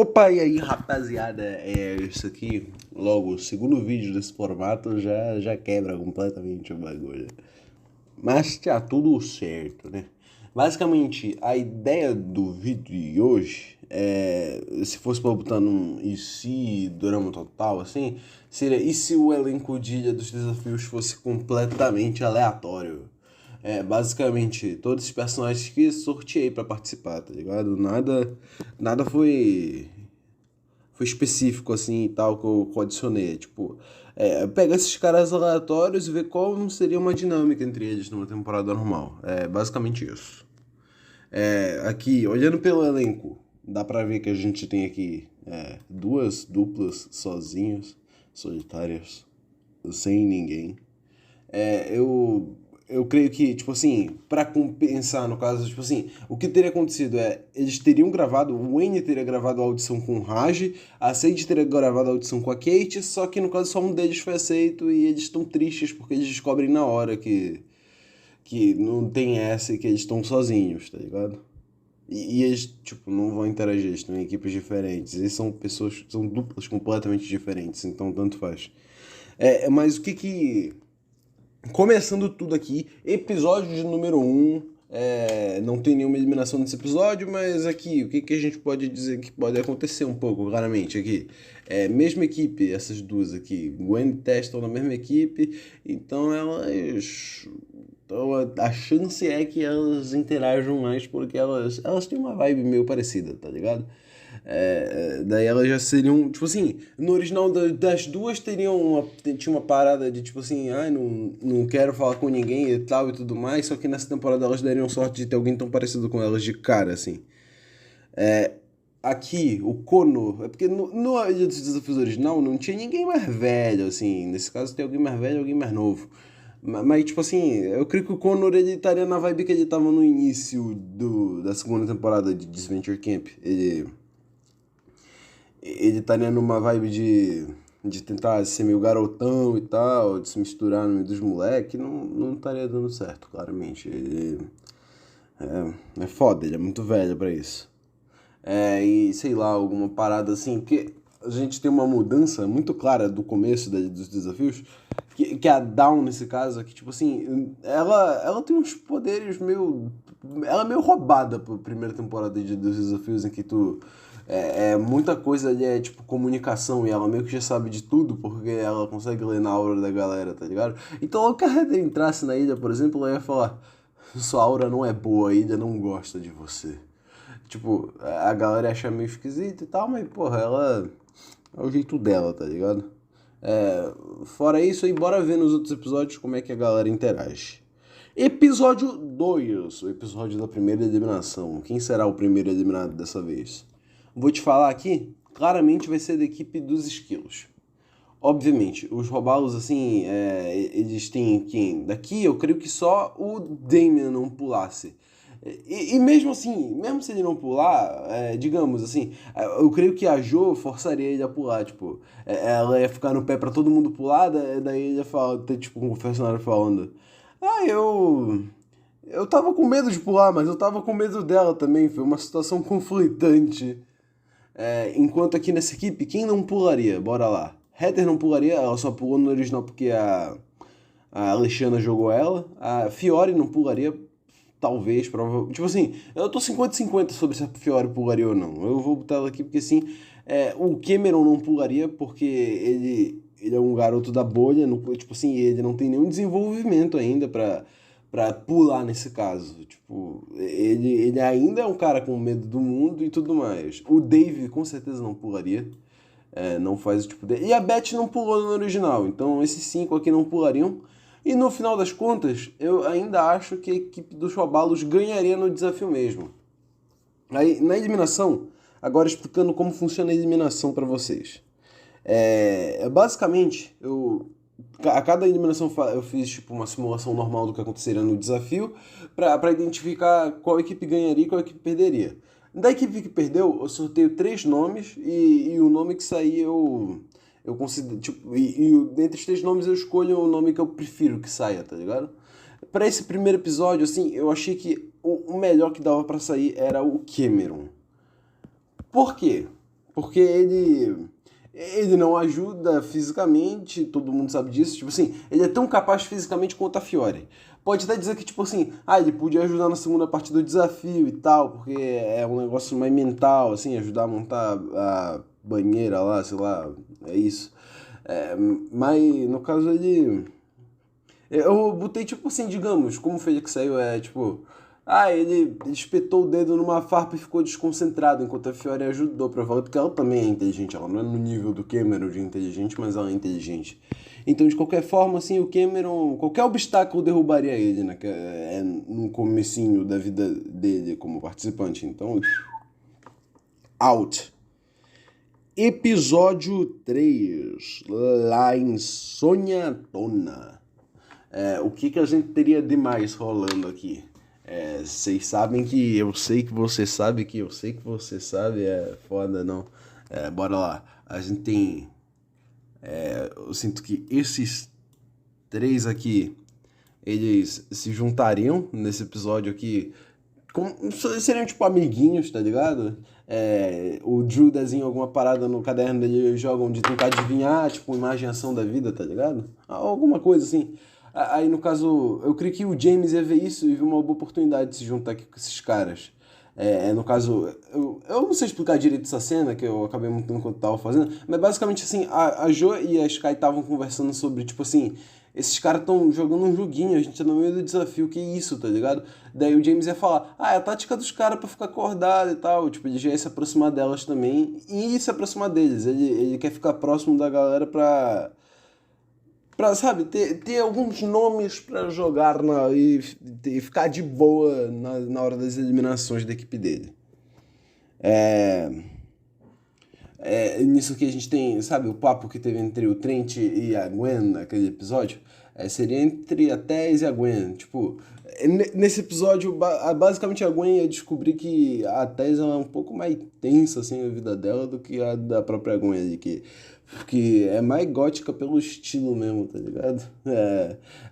Opa, e aí rapaziada, isso aqui, logo, o segundo vídeo desse formato já quebra completamente o bagulho. Mas tá tudo certo, né? Basicamente, a ideia do vídeo de hoje se fosse pra botar num e se drama total, assim, seria e se o elenco de Ilha dos Desafios fosse completamente aleatório? Basicamente, todos os personagens que sorteei pra participar, tá ligado? Nada foi específico assim e tal que eu adicionei. Tipo, pega esses caras aleatórios e vê como seria uma dinâmica entre eles numa temporada normal. É basicamente isso. Aqui, olhando pelo elenco, dá pra ver que a gente tem aqui duas duplas sozinhas, solitárias, sem ninguém. Eu creio que, tipo assim, pra compensar, no caso, tipo assim, o que teria acontecido eles teriam gravado, o Wayne teria gravado a audição com o Raj, a Sage teria gravado a audição com a Kate, só que no caso só um deles foi aceito e eles estão tristes porque eles descobrem na hora que não tem essa e que eles estão sozinhos, tá ligado? E eles, tipo, não vão interagir, eles estão em equipes diferentes, eles são pessoas, são duplas completamente diferentes, então tanto faz. Mas o que começando tudo aqui, episódio de número 1. Não tem nenhuma eliminação nesse episódio, mas aqui, o que a gente pode dizer que pode acontecer um pouco, claramente, aqui. Mesma equipe, essas duas aqui. Gwen e Tess estão na mesma equipe, então elas... Então a chance é que elas interajam mais porque elas têm uma vibe meio parecida, tá ligado? Daí elas já seriam, tipo assim, no original das duas tinha uma parada de tipo assim, ai, não quero falar com ninguém e tal e tudo mais, só que nessa temporada elas dariam sorte de ter alguém tão parecido com elas de cara, assim. Aqui, o Kono, é porque no Ilha dos Desafios original não tinha ninguém mais velho, assim, nesse caso tem alguém mais velho e alguém mais novo. Mas, tipo assim, eu creio que o Connor ele estaria na vibe que ele tava no início da segunda temporada de Adventure Camp. Ele estaria numa vibe de tentar ser meio garotão e tal, de se misturar no meio dos moleques, não estaria dando certo, claramente. Ele é foda, ele é muito velho pra isso. E sei lá, alguma parada assim, porque a gente tem uma mudança muito clara do começo dos desafios, que é a Dawn nesse caso, que tipo assim, ela tem uns poderes meio. Ela é meio roubada pra primeira temporada dos desafios, em que muita coisa ali é tipo comunicação e ela meio que já sabe de tudo porque ela consegue ler na aura da galera, tá ligado? Então, logo que a Heather entrasse na ilha, por exemplo, ela ia falar: sua aura não é boa, a ilha não gosta de você. Tipo, a galera acha meio esquisito e tal, mas porra, ela é o jeito dela, tá ligado? Fora isso aí, bora ver nos outros episódios como é que a galera interage. Episódio 2, o episódio da primeira eliminação. Quem será o primeiro eliminado dessa vez? Vou te falar aqui, claramente vai ser da equipe dos esquilos. Obviamente, os robalos, assim, eles têm quem? Daqui eu creio que só o Damian não pulasse. E mesmo assim, mesmo se ele não pular, digamos assim, eu creio que a Jo forçaria ele a pular, tipo, ela ia ficar no pé pra todo mundo pular, daí ele ia falar, ter tipo um confessionário falando, eu tava com medo de pular, mas eu tava com medo dela também, foi uma situação conflitante. Enquanto aqui nessa equipe, quem não pularia? Bora lá. Heather não pularia, ela só pulou no original porque a Alexandra jogou ela. A Fiore não pularia, talvez, provavelmente. Tipo assim, eu tô 50-50 sobre se a Fiore pularia ou não. Eu vou botar ela aqui porque assim, o Cameron não pularia porque ele é um garoto da bolha, tipo assim, ele não tem nenhum desenvolvimento ainda pra pular nesse caso. Tipo, ele ainda é um cara com medo do mundo e tudo mais. O Dave com certeza não pularia. Não faz o tipo dele. E a Beth não pulou no original. Então esses 5 aqui não pulariam. E no final das contas, eu ainda acho que a equipe dos Robalos ganharia no desafio mesmo. Aí, na eliminação, agora explicando como funciona a eliminação para vocês. Basicamente, a cada eliminação eu fiz tipo uma simulação normal do que aconteceria no desafio para identificar qual equipe ganharia e qual equipe perderia. Da equipe que perdeu, eu sorteio 3 nomes e o nome que sair eu considero, tipo, dentre os 3 nomes eu escolho o nome que eu prefiro que saia, tá ligado? Para esse primeiro episódio, assim, eu achei que o melhor que dava para sair era o Cameron. Por quê? porque ele não ajuda fisicamente, todo mundo sabe disso, tipo assim, ele é tão capaz fisicamente quanto a Fiore. Pode até dizer que, tipo assim, ele podia ajudar na segunda parte do desafio e tal, porque é um negócio mais mental, assim, ajudar a montar a banheira lá, sei lá, é isso. Mas, no caso, eu botei, tipo assim, digamos, como o Fênix saiu, tipo... ele espetou o dedo numa farpa e ficou desconcentrado, enquanto a Fiore ajudou pra falar, porque ela também é inteligente, ela não é no nível do Cameron de inteligente, mas ela é inteligente. Então, de qualquer forma, assim, o Cameron, qualquer obstáculo derrubaria ele, né, que é no comecinho da vida dele como participante. Então, out. Episódio 3, La Insônia-tona. O que a gente teria de mais rolando aqui? Vocês sabem que eu sei que você sabe que eu sei que você sabe, é foda, não. Bora lá. A gente tem... eu sinto que esses três aqui, eles se juntariam nesse episódio aqui. Seriam tipo amiguinhos, tá ligado? O Drew desenha alguma parada no caderno dele, eles jogam de tentar adivinhar, tipo, imaginação da vida, tá ligado? Alguma coisa assim. Aí, no caso, eu creio que o James ia ver isso e viu uma boa oportunidade de se juntar aqui com esses caras. No caso, eu não sei explicar direito essa cena, que eu acabei montando enquanto tava fazendo, mas basicamente, assim, a Jo e a Sky estavam conversando sobre, tipo assim, esses caras estão jogando um joguinho, a gente tá no meio do desafio, que isso, tá ligado? Daí o James ia falar, é a tática dos caras pra ficar acordado e tal, tipo, ele já ia se aproximar delas também e se aproximar deles, ele quer ficar próximo da galera pra sabe, ter alguns nomes pra jogar e ficar de boa na hora das eliminações da equipe dele. Nisso que a gente tem, sabe, o papo que teve entre o Trent e a Gwen naquele episódio, seria entre a Tess e a Gwen, tipo, nesse episódio, basicamente a Gwen ia descobrir que a Tess é um pouco mais tensa, assim, a vida dela do que a da própria Gwen ali, que é mais gótica pelo estilo mesmo, tá ligado?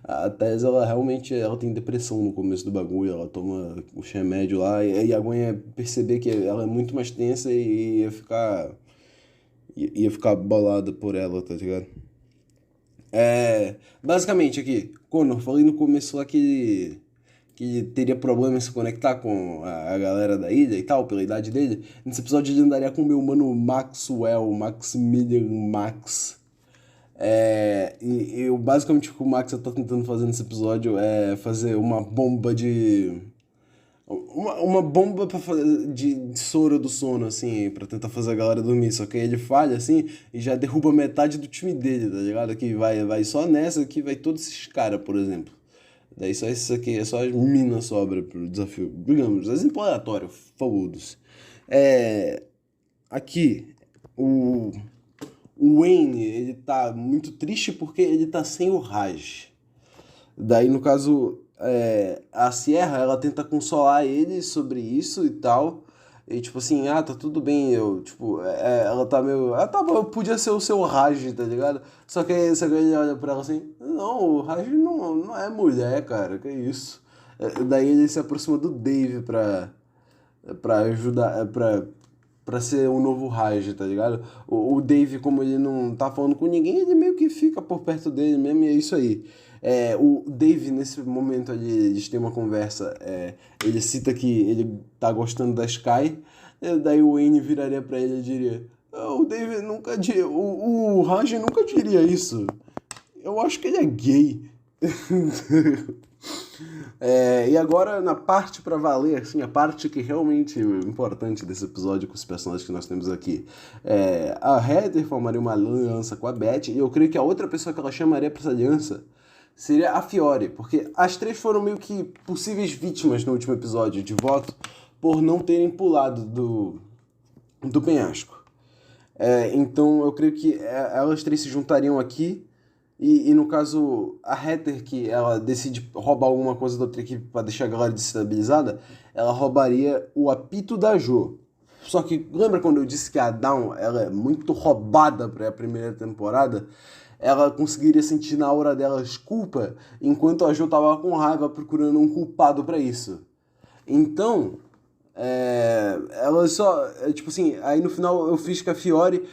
A Tess, ela realmente, ela tem depressão no começo do bagulho, ela toma o remédio lá, e a Gwen ia perceber que ela é muito mais tensa e ia ficar bolada por ela, tá ligado? Basicamente aqui, Connor, falei no começo lá que ele teria problema em se conectar com a galera da ilha e tal, pela idade dele. Nesse episódio ele andaria com o meu mano Maximilian Max. Basicamente o que o Max tá tentando fazer nesse episódio é fazer uma bomba de... Uma bomba pra fazer de soro do sono, assim, pra tentar fazer a galera dormir. Só que aí ele falha, assim, e já derruba metade do time dele, tá ligado? Que vai só nessa que vai todos esses caras, por exemplo. Daí só isso aqui, é só as minas sobra pro desafio. Digamos, exemplo aleatório, foda-se. Aqui, o Wayne, ele tá muito triste porque ele tá sem o Raj. Daí, no caso, a Sierra, ela tenta consolar ele sobre isso e tal. E tipo assim, tá tudo bem, ela tá meio... tá bom, eu podia ser o seu Raj, tá ligado? Só que ele olha pra ela assim, não, o Raj não é mulher, cara, que isso? Daí ele se aproxima do Dave pra ajudar, pra ser um novo Raj, tá ligado? O Dave, como ele não tá falando com ninguém, ele meio que fica por perto dele mesmo, e é isso aí. O Dave, nesse momento ali, eles têm uma conversa, ele cita que ele tá gostando da Sky, daí o Wayne viraria pra ele e diria, o Dave nunca diria, o Raj nunca diria isso, eu acho que ele é gay. E agora, na parte pra valer, assim, a parte que realmente é importante desse episódio com os personagens que nós temos aqui. A Heather formaria uma aliança com a Beth, e eu creio que a outra pessoa que ela chamaria pra essa aliança seria a Fiore, porque as três foram meio que possíveis vítimas no último episódio de voto por não terem pulado do penhasco. Então eu creio que elas três se juntariam aqui. E no caso, a Heather, que ela decide roubar alguma coisa da outra equipe pra deixar a galera desestabilizada, ela roubaria o apito da Jo. Só que, lembra quando eu disse que a Dawn, ela é muito roubada pra primeira temporada? Ela conseguiria sentir na aura delas culpa, enquanto a Jo tava com raiva procurando um culpado pra isso. Então, Ela só, tipo assim, aí no final eu fiz que a Fiore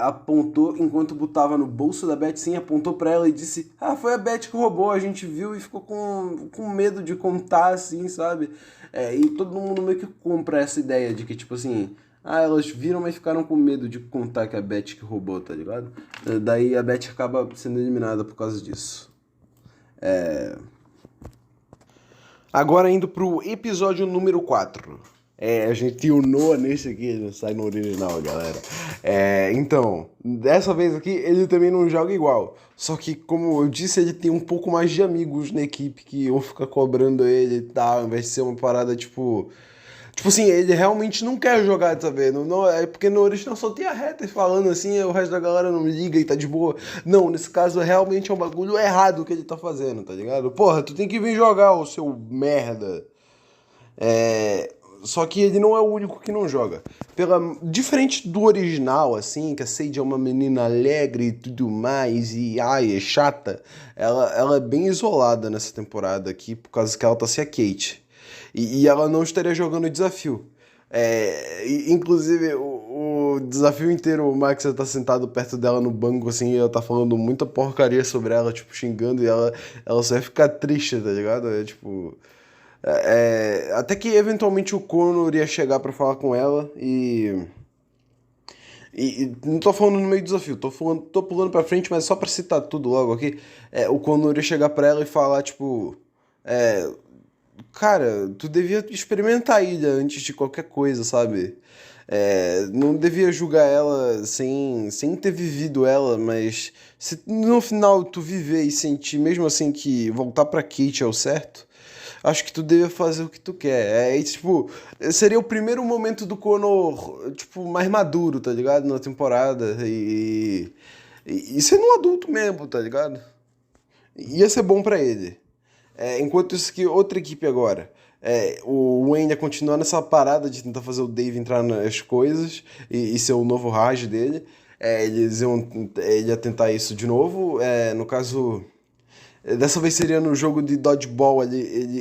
apontou, enquanto botava no bolso da Beth, sim, apontou pra ela e disse, ah, foi a Beth que roubou, a gente viu e ficou com medo de contar, assim, sabe? E todo mundo meio que compra essa ideia de que, tipo assim, ah, elas viram, mas ficaram com medo de contar que é a Beth que roubou, tá ligado? Daí a Beth acaba sendo eliminada por causa disso. Agora indo pro episódio número 4. A gente tem o Noah nesse aqui, não sai no original, galera. Então, dessa vez aqui, ele também não joga igual. Só que, como eu disse, ele tem um pouco mais de amigos na equipe que eu ficar cobrando ele e tal, ao invés de ser uma parada tipo. Tipo assim, ele realmente não quer jogar dessa vez. É porque no original só tem a Reta falando assim, o resto da galera não liga e tá de boa. Não, nesse caso realmente é um bagulho errado que ele tá fazendo, tá ligado? Porra, tu tem que vir jogar, o seu merda. É, Só que ele não é o único que não joga. Diferente do original, assim, que a Sage é uma menina alegre e tudo mais, e ai, é chata, ela é bem isolada nessa temporada aqui, por causa que ela tá sem a Kate. E ela não estaria jogando o desafio. Inclusive, o desafio inteiro, o Max tá sentado perto dela no banco, assim, e ela tá falando muita porcaria sobre ela, tipo, xingando, e ela só vai ficar triste, tá ligado? Até que eventualmente o Connor iria chegar pra falar com ela e não tô falando no meio do desafio, tô pulando pra frente, mas só pra citar tudo logo aqui. O Connor iria chegar pra ela e falar, tipo. É, Cara, tu devia experimentar a ilha antes de qualquer coisa, sabe? Não devia julgar ela sem ter vivido ela, mas se no final tu viver e sentir mesmo assim que voltar pra Kate é o certo, acho que tu devia fazer o que tu quer. Tipo, seria o primeiro momento do Connor, tipo, mais maduro, tá ligado? Na temporada. E sendo um adulto mesmo, tá ligado? Ia ser bom pra ele. Enquanto isso que outra equipe agora. O Wayne ia continuar nessa parada de tentar fazer o Dave entrar nas coisas e ser o novo Raj dele. Ele ia tentar isso de novo. No caso, dessa vez seria no jogo de dodgeball,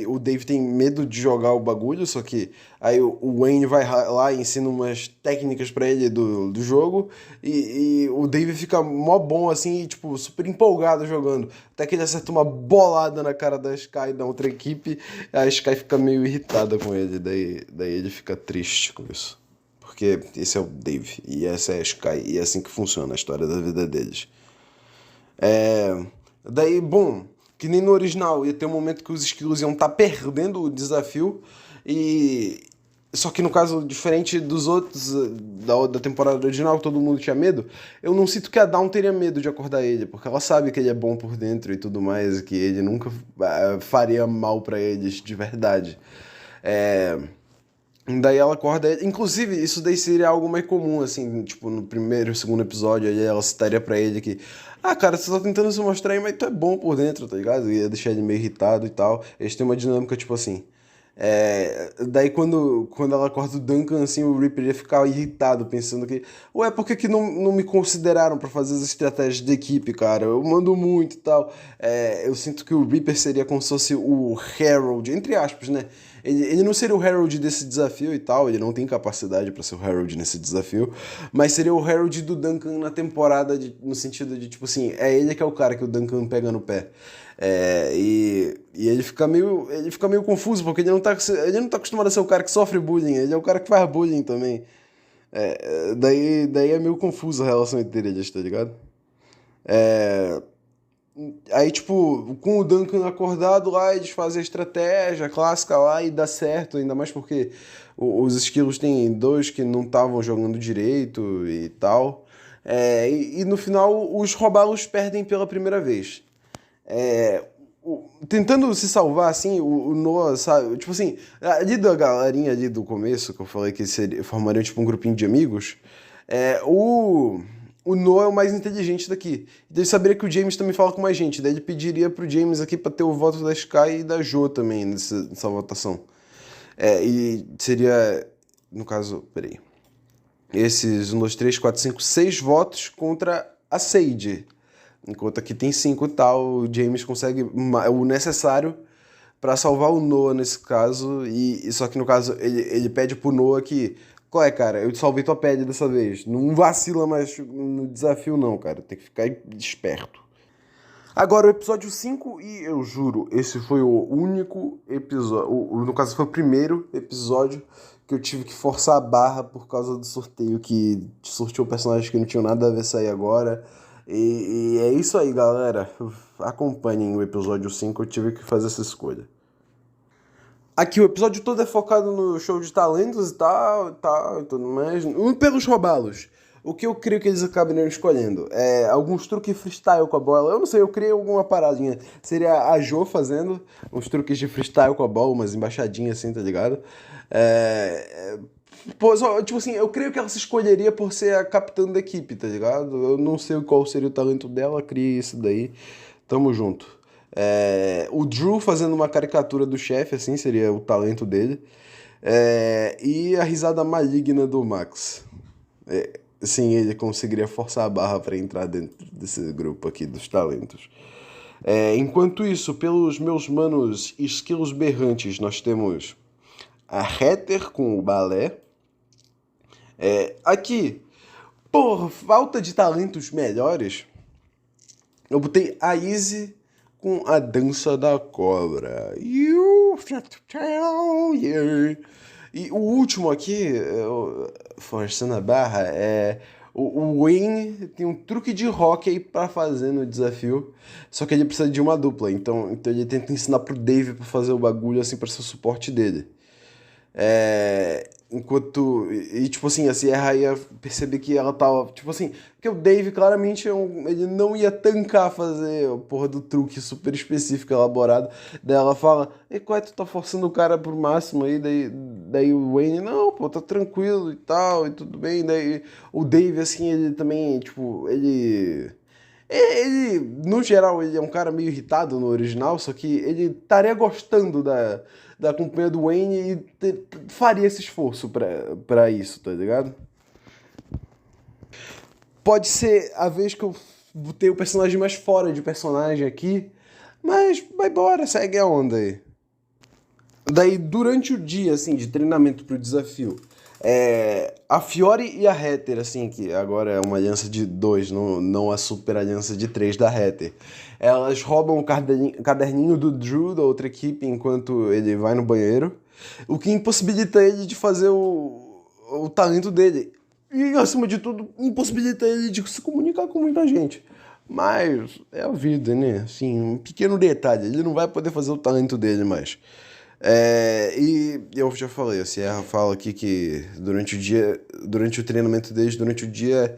o Dave tem medo de jogar o bagulho, só que aí o Wayne vai lá e ensina umas técnicas pra ele do jogo, e o Dave fica mó bom assim, e, tipo, super empolgado jogando, até que ele acerta uma bolada na cara da Sky da outra equipe, a Sky fica meio irritada com ele, daí ele fica triste com isso. Porque esse é o Dave, e essa é a Sky, e é assim que funciona a história da vida deles. Daí, bom, que nem no original, ia ter um momento que os esquilos iam estar perdendo o desafio, e. Só que no caso, diferente dos outros da temporada original, todo mundo tinha medo, eu não sinto que a Dawn teria medo de acordar ele, porque ela sabe que ele é bom por dentro e tudo mais, e que ele nunca faria mal pra eles de verdade. É. Daí ela acorda. Inclusive, isso daí seria algo mais comum, assim, tipo, no primeiro e segundo episódio, aí ela citaria pra ele que. Ah, cara, você tá tentando se mostrar aí, mas tu é bom por dentro, tá ligado? Ia deixar ele meio irritado e tal. Eles têm uma dinâmica, tipo assim. Daí quando ela acorda o Duncan, assim, o Reaper ia ficar irritado, pensando que. Ué, por que que não me consideraram pra fazer as estratégias de equipe, cara? Eu mando muito e tal. Eu sinto que o Reaper seria como se fosse o Herald, entre aspas, né? Ele não seria o Herald desse desafio e tal, ele não tem capacidade pra ser o Herald nesse desafio, mas seria o Herald do Duncan na temporada, no sentido de, tipo assim, é ele que é o cara que o Duncan pega no pé. E ele fica meio confuso, porque ele não tá acostumado a ser o cara que sofre bullying, ele é o cara que faz bullying também. Daí é meio confuso a relação entre eles, tá ligado? É, Aí, tipo, com o Duncan acordado lá, eles fazem a estratégia clássica lá e dá certo, ainda mais porque os esquilos têm dois que não estavam jogando direito e tal. E no final, os Robalos perdem pela primeira vez. Tentando se salvar, assim, o Noah, sabe? Tipo assim, ali da galerinha ali do começo, que eu falei que formariam tipo um grupinho de amigos, o Noah é o mais inteligente daqui. Então ele saberia que o James também fala com mais gente. Daí ele pediria pro James aqui pra ter o voto da Sky e da Jo também nessa votação. E seria, no caso, peraí. Esses 1, 2, 3, 4, 5, 6 votos contra a Sage. Enquanto aqui tem 5 e tal, o James consegue o necessário pra salvar o Noah nesse caso, e só que no caso ele pede pro Noah que, qual é, cara, eu te salvei tua pele dessa vez, não vacila mais no desafio não, cara, tem que ficar esperto. Agora, o episódio 5 e eu juro, esse foi o único episódio, no caso foi o primeiro episódio que eu tive que forçar a barra por causa do sorteio, que sorteou personagens que não tinham nada a ver sair agora. E é isso aí, galera. Acompanhem o episódio 5, eu tive que fazer essa escolha. Aqui, o episódio todo é focado no show de talentos e tal, e tudo mais. Pelos robalos. O que eu creio que eles acabariam escolhendo é alguns truques freestyle com a bola. Eu não sei, eu criei alguma paradinha. Seria a Jo fazendo uns truques de freestyle com a bola, umas embaixadinhas assim, tá ligado? Pô, tipo assim, eu creio que ela se escolheria por ser a capitã da equipe, tá ligado? Eu não sei qual seria o talento dela, criei isso daí. Tamo junto. O Drew fazendo uma caricatura do chefe, assim, seria o talento dele. E a risada maligna do Max. Sim, ele conseguiria forçar a barra para entrar dentro desse grupo aqui dos talentos. Enquanto isso, pelos meus manos esquilos berrantes, nós temos a Heather com o balé. Aqui, por falta de talentos melhores, eu botei a Izzy com a dança da cobra. E o último aqui, forçando a barra, o Wayne tem um truque de hockey pra fazer no desafio, só que ele precisa de uma dupla, então ele tenta ensinar pro Dave pra fazer o bagulho assim pra ser o suporte dele. Enquanto. E, tipo assim, a Sierra ia perceber que ela tava. Tipo assim, porque o Dave claramente ele não ia tancar fazer a porra do truque super específico, elaborado. Daí ela fala: e qual é, tu tá forçando o cara pro máximo aí? Daí o Wayne: não, pô, tá tranquilo e tal, e tudo bem. Daí o Dave, assim, ele também, tipo, ele, no geral, ele é um cara meio irritado no original, só que ele estaria gostando da companhia do Wayne e faria esse esforço pra isso, tá ligado? Pode ser a vez que eu botei o personagem mais fora de personagem aqui, mas vai embora, segue a onda aí. Daí, durante o dia, assim, de treinamento pro desafio, a Fiore e a Heather, assim, que agora é uma aliança de dois, não a super aliança de três da Heather, elas roubam o caderninho do Drew, da outra equipe, enquanto ele vai no banheiro, o que impossibilita ele de fazer o talento dele. E, acima de tudo, impossibilita ele de se comunicar com muita gente. Mas é a vida, né? Assim, um pequeno detalhe, ele não vai poder fazer o talento dele mais. E eu já falei, a Sierra fala aqui que durante o dia, durante o treinamento deles, durante o dia,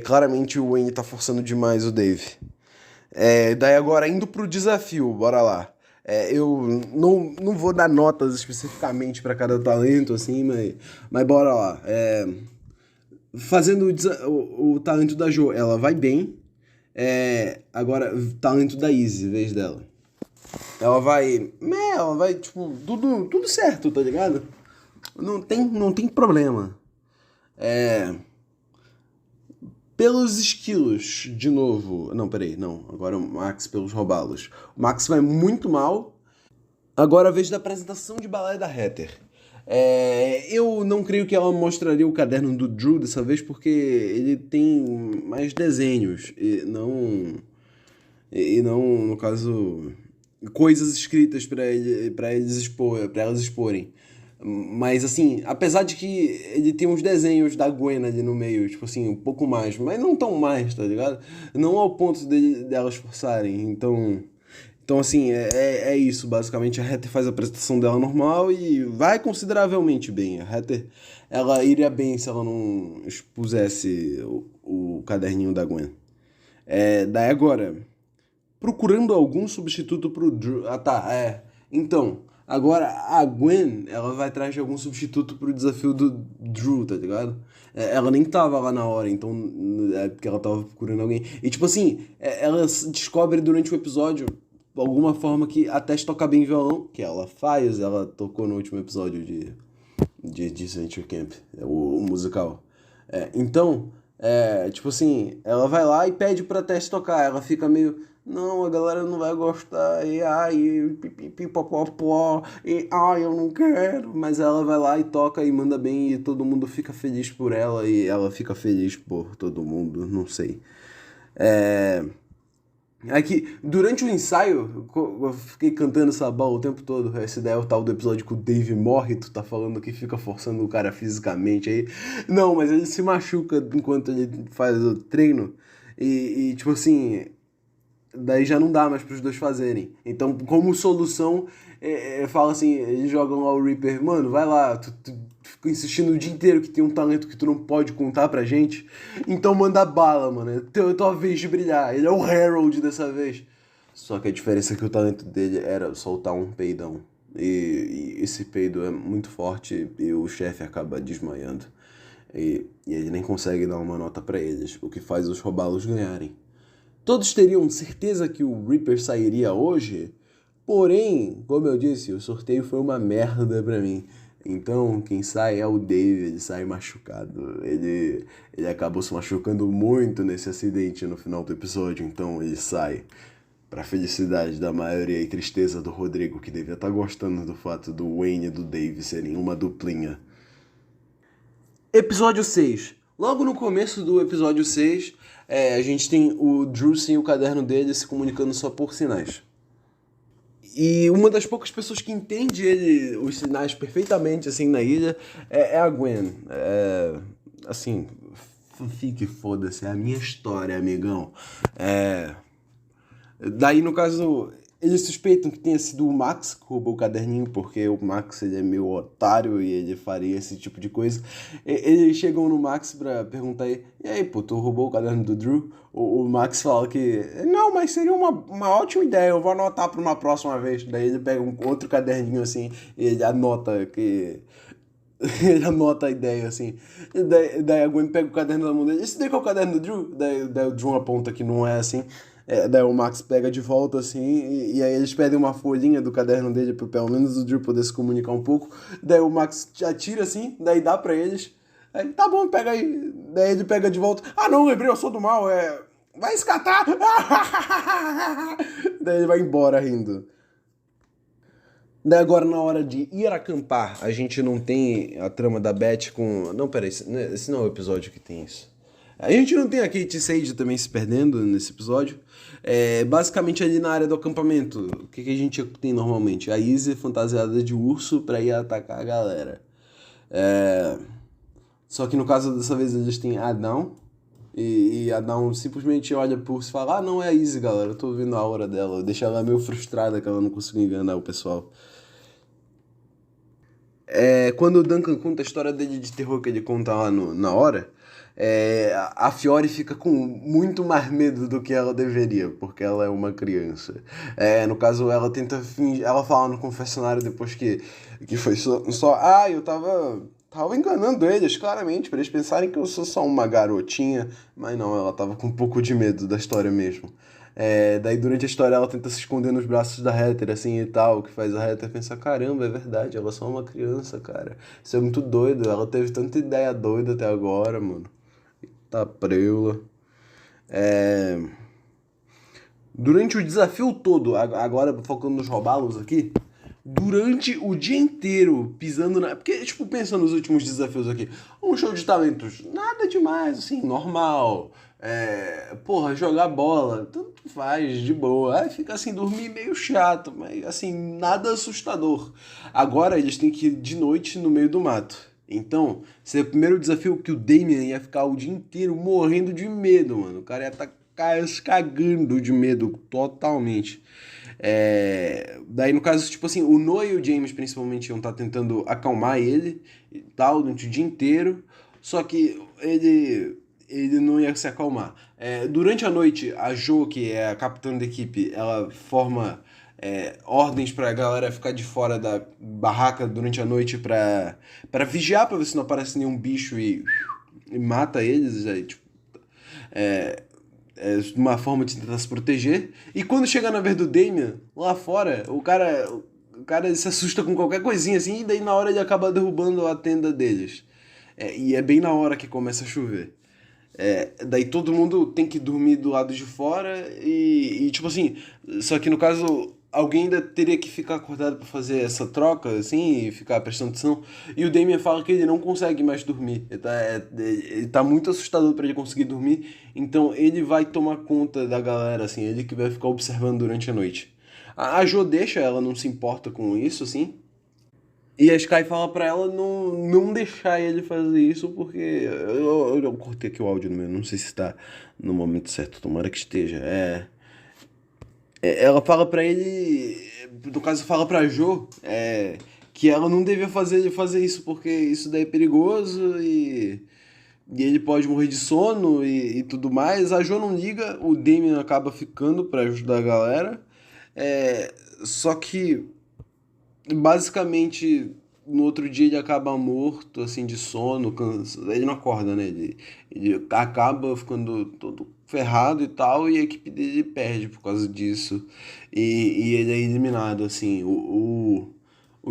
claramente o Wayne tá forçando demais o Dave. Daí agora, indo pro desafio, bora lá. Eu não vou dar notas especificamente para cada talento, assim, mas bora lá. Fazendo o talento da Jo, ela vai bem. Agora, talento da Izzy, vez dela. Ela vai, tipo, tudo certo, tá ligado? Não tem problema. Pelos esquilos, de novo. Não, peraí, não. Agora o Max pelos robalos. O Max vai muito mal. Agora a vez da apresentação de balé da Heather. Eu não creio que ela mostraria o caderno do Drew dessa vez, porque ele tem mais desenhos e não, no caso, coisas escritas para elas exporem. Mas assim, apesar de que ele tem uns desenhos da Gwen ali no meio, tipo assim, um pouco mais, mas não tão mais, tá ligado? Não ao ponto delas forçarem. Então assim, é isso, basicamente. A Heather faz a apresentação dela normal e vai consideravelmente bem. A Heather, ela iria bem se ela não expusesse o caderninho da Gwen. Daí agora, procurando algum substituto pro Drew. Ah, tá, Então, agora a Gwen, ela vai atrás de algum substituto pro desafio do Drew, tá ligado? Ela nem tava lá na hora, então é porque ela tava procurando alguém. E tipo assim, ela descobre durante o episódio alguma forma que a Tess toca bem violão, que ela faz, ela tocou no último episódio de Adventure Camp, o musical. Então, tipo assim, ela vai lá e pede pra Tess tocar, ela fica meio, não, a galera não vai gostar, e ai, pipipipopopó, e ai, eu não quero. Mas ela vai lá e toca e manda bem e todo mundo fica feliz por ela e ela fica feliz por todo mundo, não sei. É... Aqui, durante o ensaio, eu fiquei cantando essa bola o tempo todo. Essa ideia é o tal do episódio que o Dave morre, tu tá falando que fica forçando o cara fisicamente aí. Não, mas ele se machuca enquanto ele faz o treino. Tipo assim, daí já não dá mais pros dois fazerem. Então, como solução, fala assim, eles jogam lá o Reaper, mano, vai lá, tu fica insistindo o dia inteiro que tem um talento que tu não pode contar pra gente, então manda bala, mano, é tua vez de brilhar, ele é o Harold dessa vez. Só que a diferença é que o talento dele era soltar um peidão. E esse peido é muito forte e o chefe acaba desmaiando. E ele nem consegue dar uma nota pra eles, o que faz os robalos ganharem. Todos teriam certeza que o Reaper sairia hoje, porém, como eu disse, o sorteio foi uma merda pra mim. Então, quem sai é o Dave, ele sai machucado. Ele acabou se machucando muito nesse acidente no final do episódio, então ele sai. Pra felicidade da maioria e tristeza do Rodrigo, que devia estar gostando do fato do Wayne e do Dave serem uma duplinha. Episódio 6. Logo no começo do episódio 6, a gente tem o Drew sem o caderno dele se comunicando só por sinais. E uma das poucas pessoas que entende os sinais perfeitamente assim na ilha é a Gwen. Assim, fique foda-se, é a minha história, amigão. Daí, no caso, eles suspeitam que tenha sido o Max que roubou o caderninho, porque o Max ele é meio otário e ele faria esse tipo de coisa. Eles chegam no Max pra perguntar aí, e aí, pô, tu roubou o caderno do Drew? O Max fala que, não, mas seria uma ótima ideia, eu vou anotar pra uma próxima vez. Daí ele pega um outro caderninho assim e ele anota que... Ele anota a ideia, assim. Daí a Gwen pega o caderno da mão dele. Esse daí que é o caderno do Drew? Daí o Drew aponta que não é assim. Daí o Max pega de volta, assim, e aí eles pedem uma folhinha do caderno dele pro pelo menos o Drew poder se comunicar um pouco. Daí o Max atira, assim, daí dá pra eles. Aí, tá bom, pega aí. Daí ele pega de volta. Ah, não, lembrei, eu sou do mal, vai escatar! Daí ele vai embora rindo. Daí agora, na hora de ir acampar, a gente não tem a trama da Beth com... Não, peraí, esse não é o episódio que tem isso. A gente não tem a Kate Sage também se perdendo nesse episódio. Basicamente ali na área do acampamento, o que a gente tem normalmente? A Izzy fantasiada de urso pra ir atacar a galera. Só que no caso dessa vez eles têm Adão. E Adão simplesmente olha por si e fala, ah, não é a Izzy, galera, eu tô ouvindo a aura dela. Deixa ela meio frustrada que ela não conseguiu enganar o pessoal. Quando o Duncan conta a história dele de terror que ele conta lá na hora, a Fiore fica com muito mais medo do que ela deveria, porque ela é uma criança. No caso, ela tenta fingir, ela fala no confessionário depois que foi só eu tava enganando eles, claramente, pra eles pensarem que eu sou só uma garotinha, mas não, ela tava com um pouco de medo da história mesmo. Daí durante a história ela tenta se esconder nos braços da Heather, assim, e tal, que faz a Heather pensar, caramba, é verdade, ela é só uma criança, cara. Isso é muito doido, ela teve tanta ideia doida até agora, mano. Tá preula. É... Durante o desafio todo, agora focando nos robalos aqui, durante o dia inteiro pisando na... Porque, tipo, pensa nos últimos desafios aqui. Um show de talentos, nada demais, assim, normal. Porra, jogar bola, tanto faz, de boa. Aí fica assim, dormir meio chato, mas assim, nada assustador. Agora eles têm que ir de noite no meio do mato. Então, esse é o primeiro desafio que o Damien ia ficar o dia inteiro morrendo de medo, mano. O cara ia estar cagando de medo totalmente. Daí, no caso, tipo assim, o Noah e o James, principalmente, iam estar tentando acalmar ele e tal, durante o dia inteiro. Só que ele não ia se acalmar. Durante a noite, a Jo, que é a capitã da equipe, ela forma ordens pra galera ficar de fora da barraca durante a noite pra vigiar, pra ver se não aparece nenhum bicho e mata eles. Tipo, uma forma de tentar se proteger. E quando chega na vez do Damien, lá fora, o cara se assusta com qualquer coisinha assim, e daí na hora ele acaba derrubando a tenda deles. E é bem na hora que começa a chover. Daí todo mundo tem que dormir do lado de fora tipo assim, só que no caso alguém ainda teria que ficar acordado pra fazer essa troca, assim, e ficar prestando atenção. E o Damien fala que ele não consegue mais dormir. Ele tá muito assustador pra ele conseguir dormir, então ele vai tomar conta da galera, assim, ele que vai ficar observando durante a noite. A Jo deixa, ela não se importa com isso, assim. E a Sky fala pra ela não deixar ele fazer isso, porque. Eu cortei aqui o áudio no meu, não sei se está no momento certo, tomara que esteja. Ela fala pra ele. No caso, fala pra Jo que ela não devia fazer ele fazer isso, porque isso daí é perigoso e ele pode morrer de sono e tudo mais. A Jo não liga, o Damien acaba ficando pra ajudar a galera. Só que basicamente, no outro dia ele acaba morto, assim, de sono, cansado. Ele não acorda, né? Ele acaba ficando todo ferrado e tal, e a equipe dele perde por causa disso. E ele é eliminado, assim. O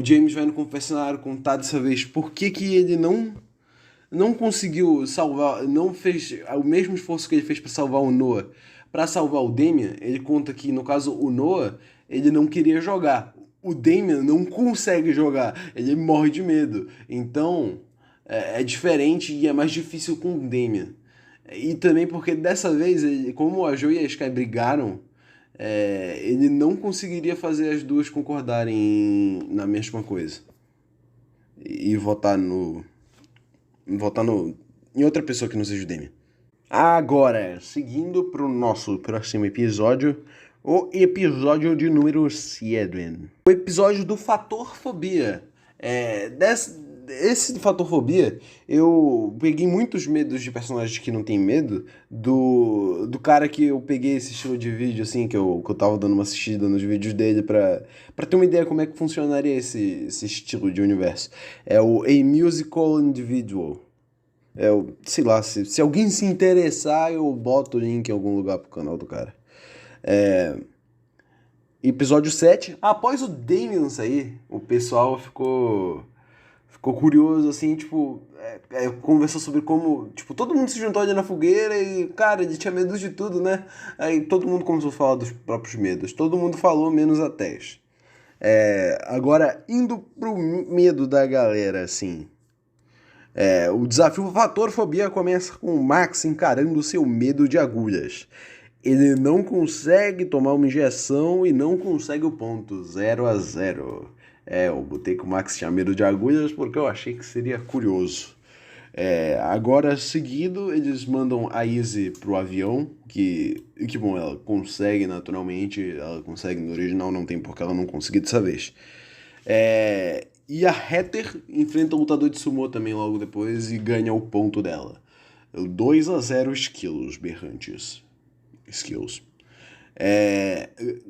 James vai no confessionário contar dessa vez por que ele não conseguiu salvar, não fez o mesmo esforço que ele fez para salvar o Noah, para salvar o Damian. Ele conta que, no caso, o Noah, ele não queria jogar. O Damian não consegue jogar, ele morre de medo. Então, é diferente e é mais difícil com o Damian. E também porque dessa vez, como a Jo e a Sky brigaram, ele não conseguiria fazer as duas concordarem na mesma coisa. E votar em outra pessoa que não seja o Damian. Agora, seguindo pro nosso próximo episódio, o episódio de número 7. O episódio do Fator Fobia. Esse do Fator Fobia, eu peguei muitos medos de personagens que não tem medo, do cara que eu peguei esse estilo de vídeo, assim, que eu tava dando uma assistida nos vídeos dele pra ter uma ideia como é que funcionaria esse estilo de universo. É o A Musical Individual. Sei lá, se alguém se interessar, eu boto o link em algum lugar pro canal do cara. Episódio 7. Após o Damien sair, o pessoal ficou curioso, assim, tipo, conversou sobre como, tipo, todo mundo se juntou ali na fogueira e, cara, ele tinha medo de tudo, né? Aí todo mundo começou a falar dos próprios medos. Todo mundo falou, menos a Tess. Agora, indo pro medo da galera, assim. O desafio Fator Fobia começa com o Max encarando seu medo de agulhas. Ele não consegue tomar uma injeção e não consegue o ponto 0-0. Eu botei que o Max tinha medo de agulhas porque eu achei que seria curioso. Agora, seguido, eles mandam a Izzy pro avião, que bom, ela consegue naturalmente, ela consegue no original, não tem porque ela não conseguiu dessa vez. E a Heather enfrenta o lutador de sumô também logo depois e ganha o ponto dela. 2-0 skills berrantes. Skills.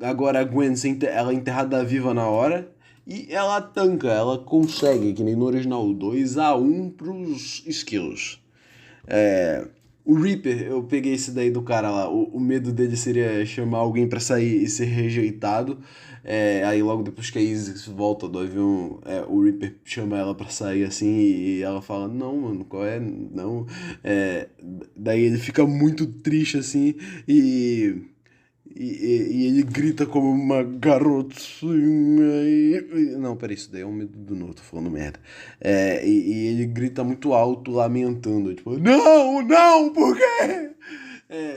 Agora a Gwen, ela é enterrada viva na hora e ela tanca, ela consegue, que nem no original, 2-1 pros skills. O Reaper, eu peguei esse daí do cara lá. O medo dele seria chamar alguém pra sair e ser rejeitado. Aí logo depois que a Izzy volta do avião, o Reaper chama ela pra sair assim e ela fala, não, mano, qual é? Não. Daí ele fica muito triste assim e ele grita como uma garotinha. Não, peraí, isso daí é um medo do Noah, tô falando merda. E ele grita muito alto, lamentando, tipo, não, não, por quê?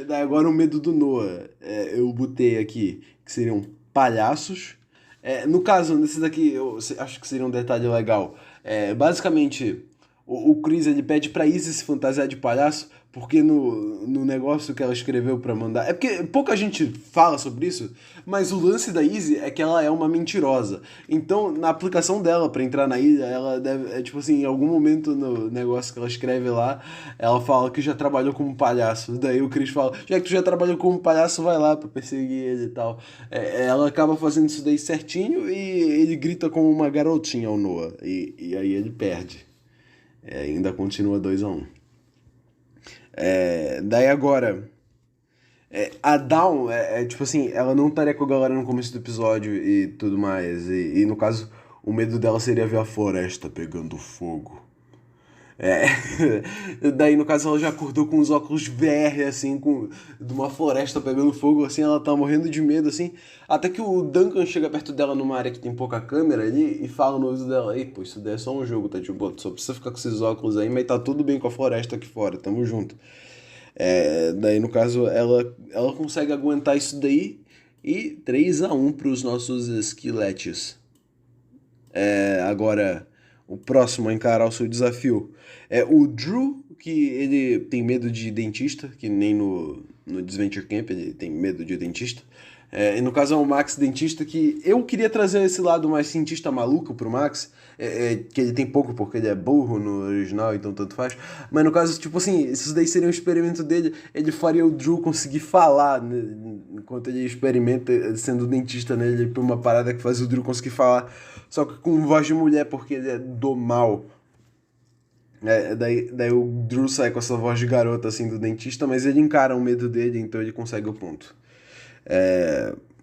Daí agora o medo do Noah. Eu botei aqui que seriam palhaços. No caso, nesses daqui, eu acho que seria um detalhe legal. Basicamente, o Chris ele pede pra Izzy se fantasiar de palhaço, porque no negócio que ela escreveu pra mandar. É porque pouca gente fala sobre isso, mas o lance da Izzy é que ela é uma mentirosa. Então, na aplicação dela pra entrar na ilha, ela deve. Tipo assim, em algum momento no negócio que ela escreve lá, ela fala que já trabalhou como palhaço. Daí o Chris fala: já que tu já trabalhou como palhaço, vai lá pra perseguir ele e tal. Ela acaba fazendo isso daí certinho e ele grita como uma garotinha ao Noah. E aí ele perde. Ainda continua 2-1. Daí agora, a Dawn, tipo assim, ela não estaria com a galera no começo do episódio e tudo mais. E no caso, o medo dela seria ver a floresta pegando fogo. É, daí no caso ela já acordou com os óculos VR, assim, de uma floresta pegando fogo, assim, ela tá morrendo de medo, assim, até que o Duncan chega perto dela numa área que tem pouca câmera ali e fala no ouvido dela, ei, pô, isso daí é só um jogo, tá tipo, tu só precisa ficar com esses óculos aí, mas tá tudo bem com a floresta aqui fora, tamo junto. Daí no caso ela consegue aguentar isso daí e 3-1 pros nossos esqueletes. Agora, o próximo a encarar o seu desafio é o Drew, que ele tem medo de dentista, que nem no Adventure Camp ele tem medo de dentista. E no caso é o Max dentista, que eu queria trazer esse lado mais cientista maluco pro Max, que ele tem pouco porque ele é burro no original, então tanto faz. Mas no caso, tipo assim, isso daí seria um experimento dele, ele faria o Drew conseguir falar, né, enquanto ele experimenta sendo dentista nele, por uma parada que faz o Drew conseguir falar, só que com voz de mulher, porque ele é do mal. Daí o Drew sai com essa voz de garota, assim, do dentista, mas ele encara o medo dele, então ele consegue o ponto.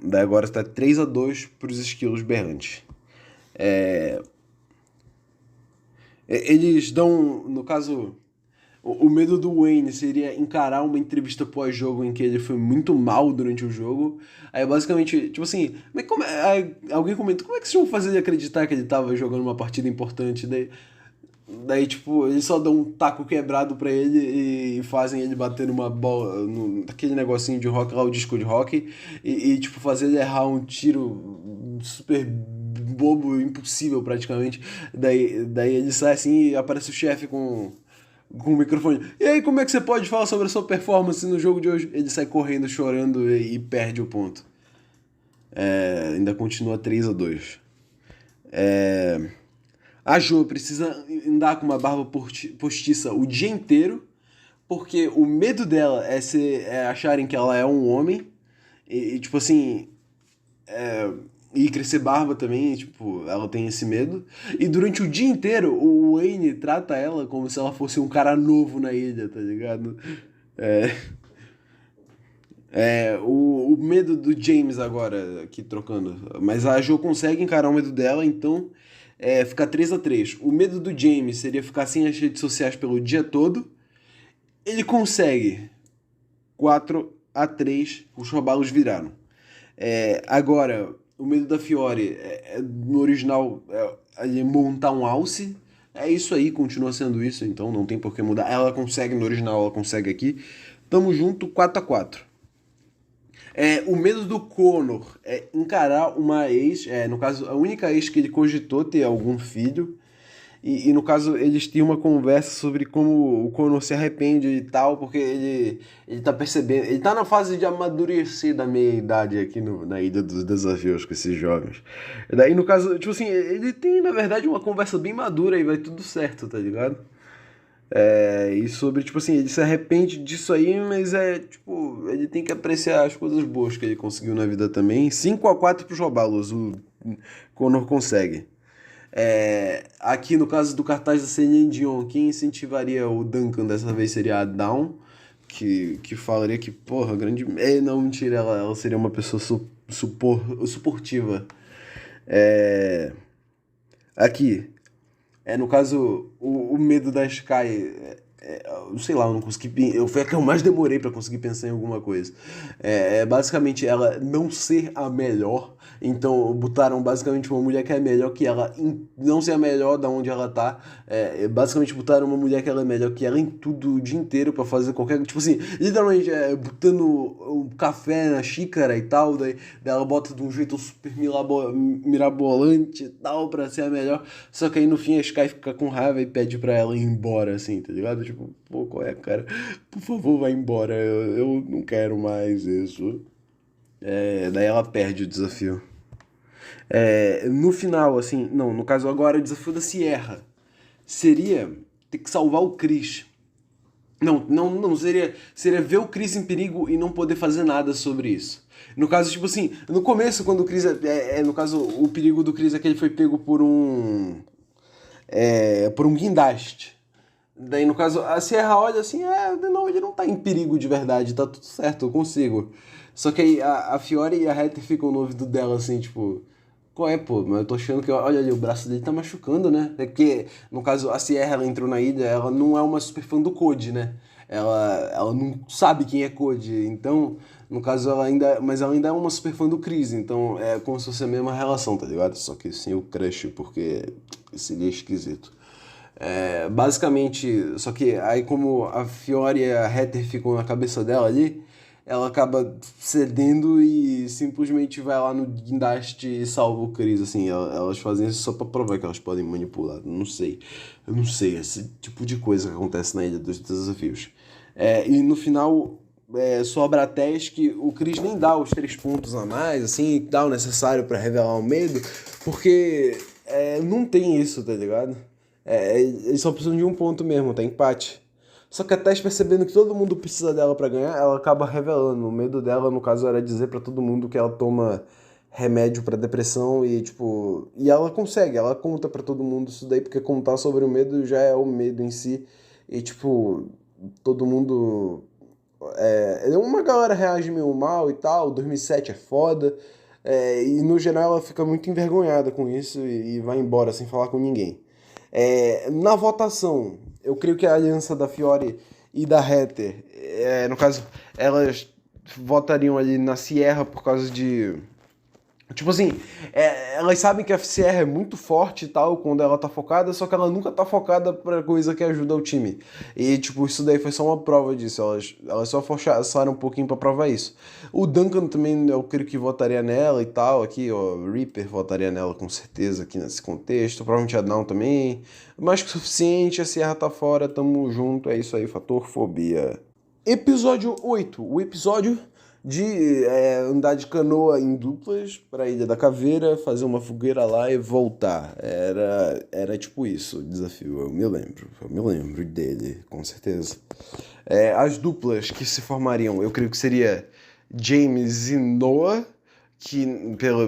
Daí agora está 3-2 para os esquilos berrantes. Eles dão, no caso, o medo do Wayne seria encarar uma entrevista pós-jogo em que ele foi muito mal durante o jogo. Aí basicamente, tipo assim, mas aí alguém comenta, como é que vocês vão fazer ele acreditar que ele tava jogando uma partida importante? Daí, tipo, eles só dão um taco quebrado pra ele e fazem ele bater numa bola, naquele negocinho de rock lá, o disco de rock, tipo, fazer ele errar um tiro super bobo, impossível praticamente. Daí ele sai assim e aparece o chefe com o microfone. E aí, como é que você pode falar sobre a sua performance no jogo de hoje? Ele sai correndo, chorando e perde o ponto. Ainda continua 3-2. A Jo precisa andar com uma barba postiça o dia inteiro, porque o medo dela é acharem que ela é um homem, tipo assim, e crescer barba também, tipo, ela tem esse medo. E durante o dia inteiro, o Wayne trata ela como se ela fosse um cara novo na ilha, tá ligado? É, o medo do James agora, aqui trocando. Mas a Jo consegue encarar o medo dela, então fica 3-3. O medo do James seria ficar sem as redes sociais pelo dia todo. Ele consegue 4-3, os robalos viraram. Agora, o medo da Fiore, no original, é montar um alce. É isso aí, continua sendo isso, então não tem por que mudar. Ela consegue no original, ela consegue aqui. Tamo junto, 4-4. O medo do Connor é encarar uma ex, no caso, a única ex que ele cogitou ter algum filho, no caso eles tinham uma conversa sobre como o Connor se arrepende e tal, porque ele tá percebendo, ele tá na fase de amadurecer da meia-idade aqui na Ilha dos Desafios com esses jovens. Daí no caso, tipo assim, ele tem na verdade uma conversa bem madura e vai tudo certo, tá ligado? E sobre, tipo assim, ele se arrepende disso aí, mas tipo, ele tem que apreciar as coisas boas que ele conseguiu na vida também. 5-4 pros Robalos, o Conor consegue. Aqui no caso do cartaz da Celine Dion, quem incentivaria o Duncan dessa vez seria a Dawn, que falaria que, porra, grande. Não, mentira, ela seria uma pessoa suportiva. Aqui. No caso, o medo da Sky. Sei lá, eu não consegui. Foi a que eu mais demorei pra conseguir pensar em alguma coisa. Basicamente ela não ser a melhor. Então botaram basicamente uma mulher que é melhor que ela, não ser a melhor da onde ela tá. Basicamente botaram uma mulher que ela é melhor que ela em tudo o dia inteiro pra fazer qualquer. Tipo assim, literalmente botando um café na xícara e tal. Daí ela bota de um jeito super mirabolante e tal pra ser a melhor. Só que aí no fim a Sky fica com raiva e pede pra ela ir embora, assim, tá ligado? Tipo, pô, qual é, cara? Por favor, vai embora. Eu não quero mais isso. Daí ela perde o desafio. No final, assim, não, no caso agora, o desafio da Sierra seria ter que salvar o Chris. Não, seria ver o Chris em perigo e não poder fazer nada sobre isso. No caso, tipo assim, no começo, quando o Chris. No caso, o perigo do Chris é que ele foi pego por um guindaste. Daí, no caso, a Sierra olha assim, não, ele não tá em perigo de verdade, tá tudo certo, eu consigo. Só que aí a Fiore e a Heather ficam no ouvido dela, assim, tipo, Qual é, pô? Mas eu tô achando que, olha ali, o braço dele tá machucando, né? É que, no caso, a Sierra, ela entrou na ilha, ela não é uma super fã do Code, né? Ela não sabe quem é Code, então, no caso, ela ainda. Mas ela ainda é uma super fã do Chris, então é como se fosse a mesma relação, tá ligado? Só que sem o crush, porque seria esquisito. Basicamente, só que aí como a Fiora e a Heather ficam na cabeça dela ali, ela acaba cedendo e simplesmente vai lá no guindaste e salva o Chris, assim, elas fazem isso só pra provar que elas podem manipular, não sei, eu não sei, esse tipo de coisa que acontece na Ilha dos Desafios. E no final, sobra a Tess que o Chris nem dá os 3 pontos a mais, assim, dá o necessário pra revelar o medo, porque não tem isso, tá ligado? Eles só precisam de 1 ponto mesmo, tá empate. Só que a Tess percebendo que todo mundo precisa dela pra ganhar, ela acaba revelando. O medo dela, no caso, era dizer pra todo mundo que ela toma remédio pra depressão e, tipo... E ela consegue, ela conta pra todo mundo isso daí, porque contar sobre o medo já é o medo em si. E, tipo, todo mundo... uma galera reage meio mal e tal, 2007 é foda. E, no geral, ela fica muito envergonhada com isso e vai embora sem falar com ninguém. Na votação, eu creio que a aliança da Fiore e da Heather, no caso, elas votariam ali na Sierra por causa de. Tipo assim, elas sabem que a Sierra é muito forte e tal quando ela tá focada, só que ela nunca tá focada pra coisa que ajuda o time. E, tipo, isso daí foi só uma prova disso. Elas só forçaram um pouquinho pra provar isso. O Duncan também, eu creio que votaria nela e tal. Aqui, ó, o Reaper votaria nela com certeza aqui nesse contexto. Provavelmente a Dawn também. Mais que o suficiente, a Sierra tá fora, tamo junto. É isso aí, fator fobia. Episódio 8. O episódio de andar de canoa em duplas para a Ilha da Caveira, fazer uma fogueira lá e voltar. Era tipo isso o desafio, eu me lembro dele, com certeza. As duplas que se formariam, eu creio que seria James e Noah, que,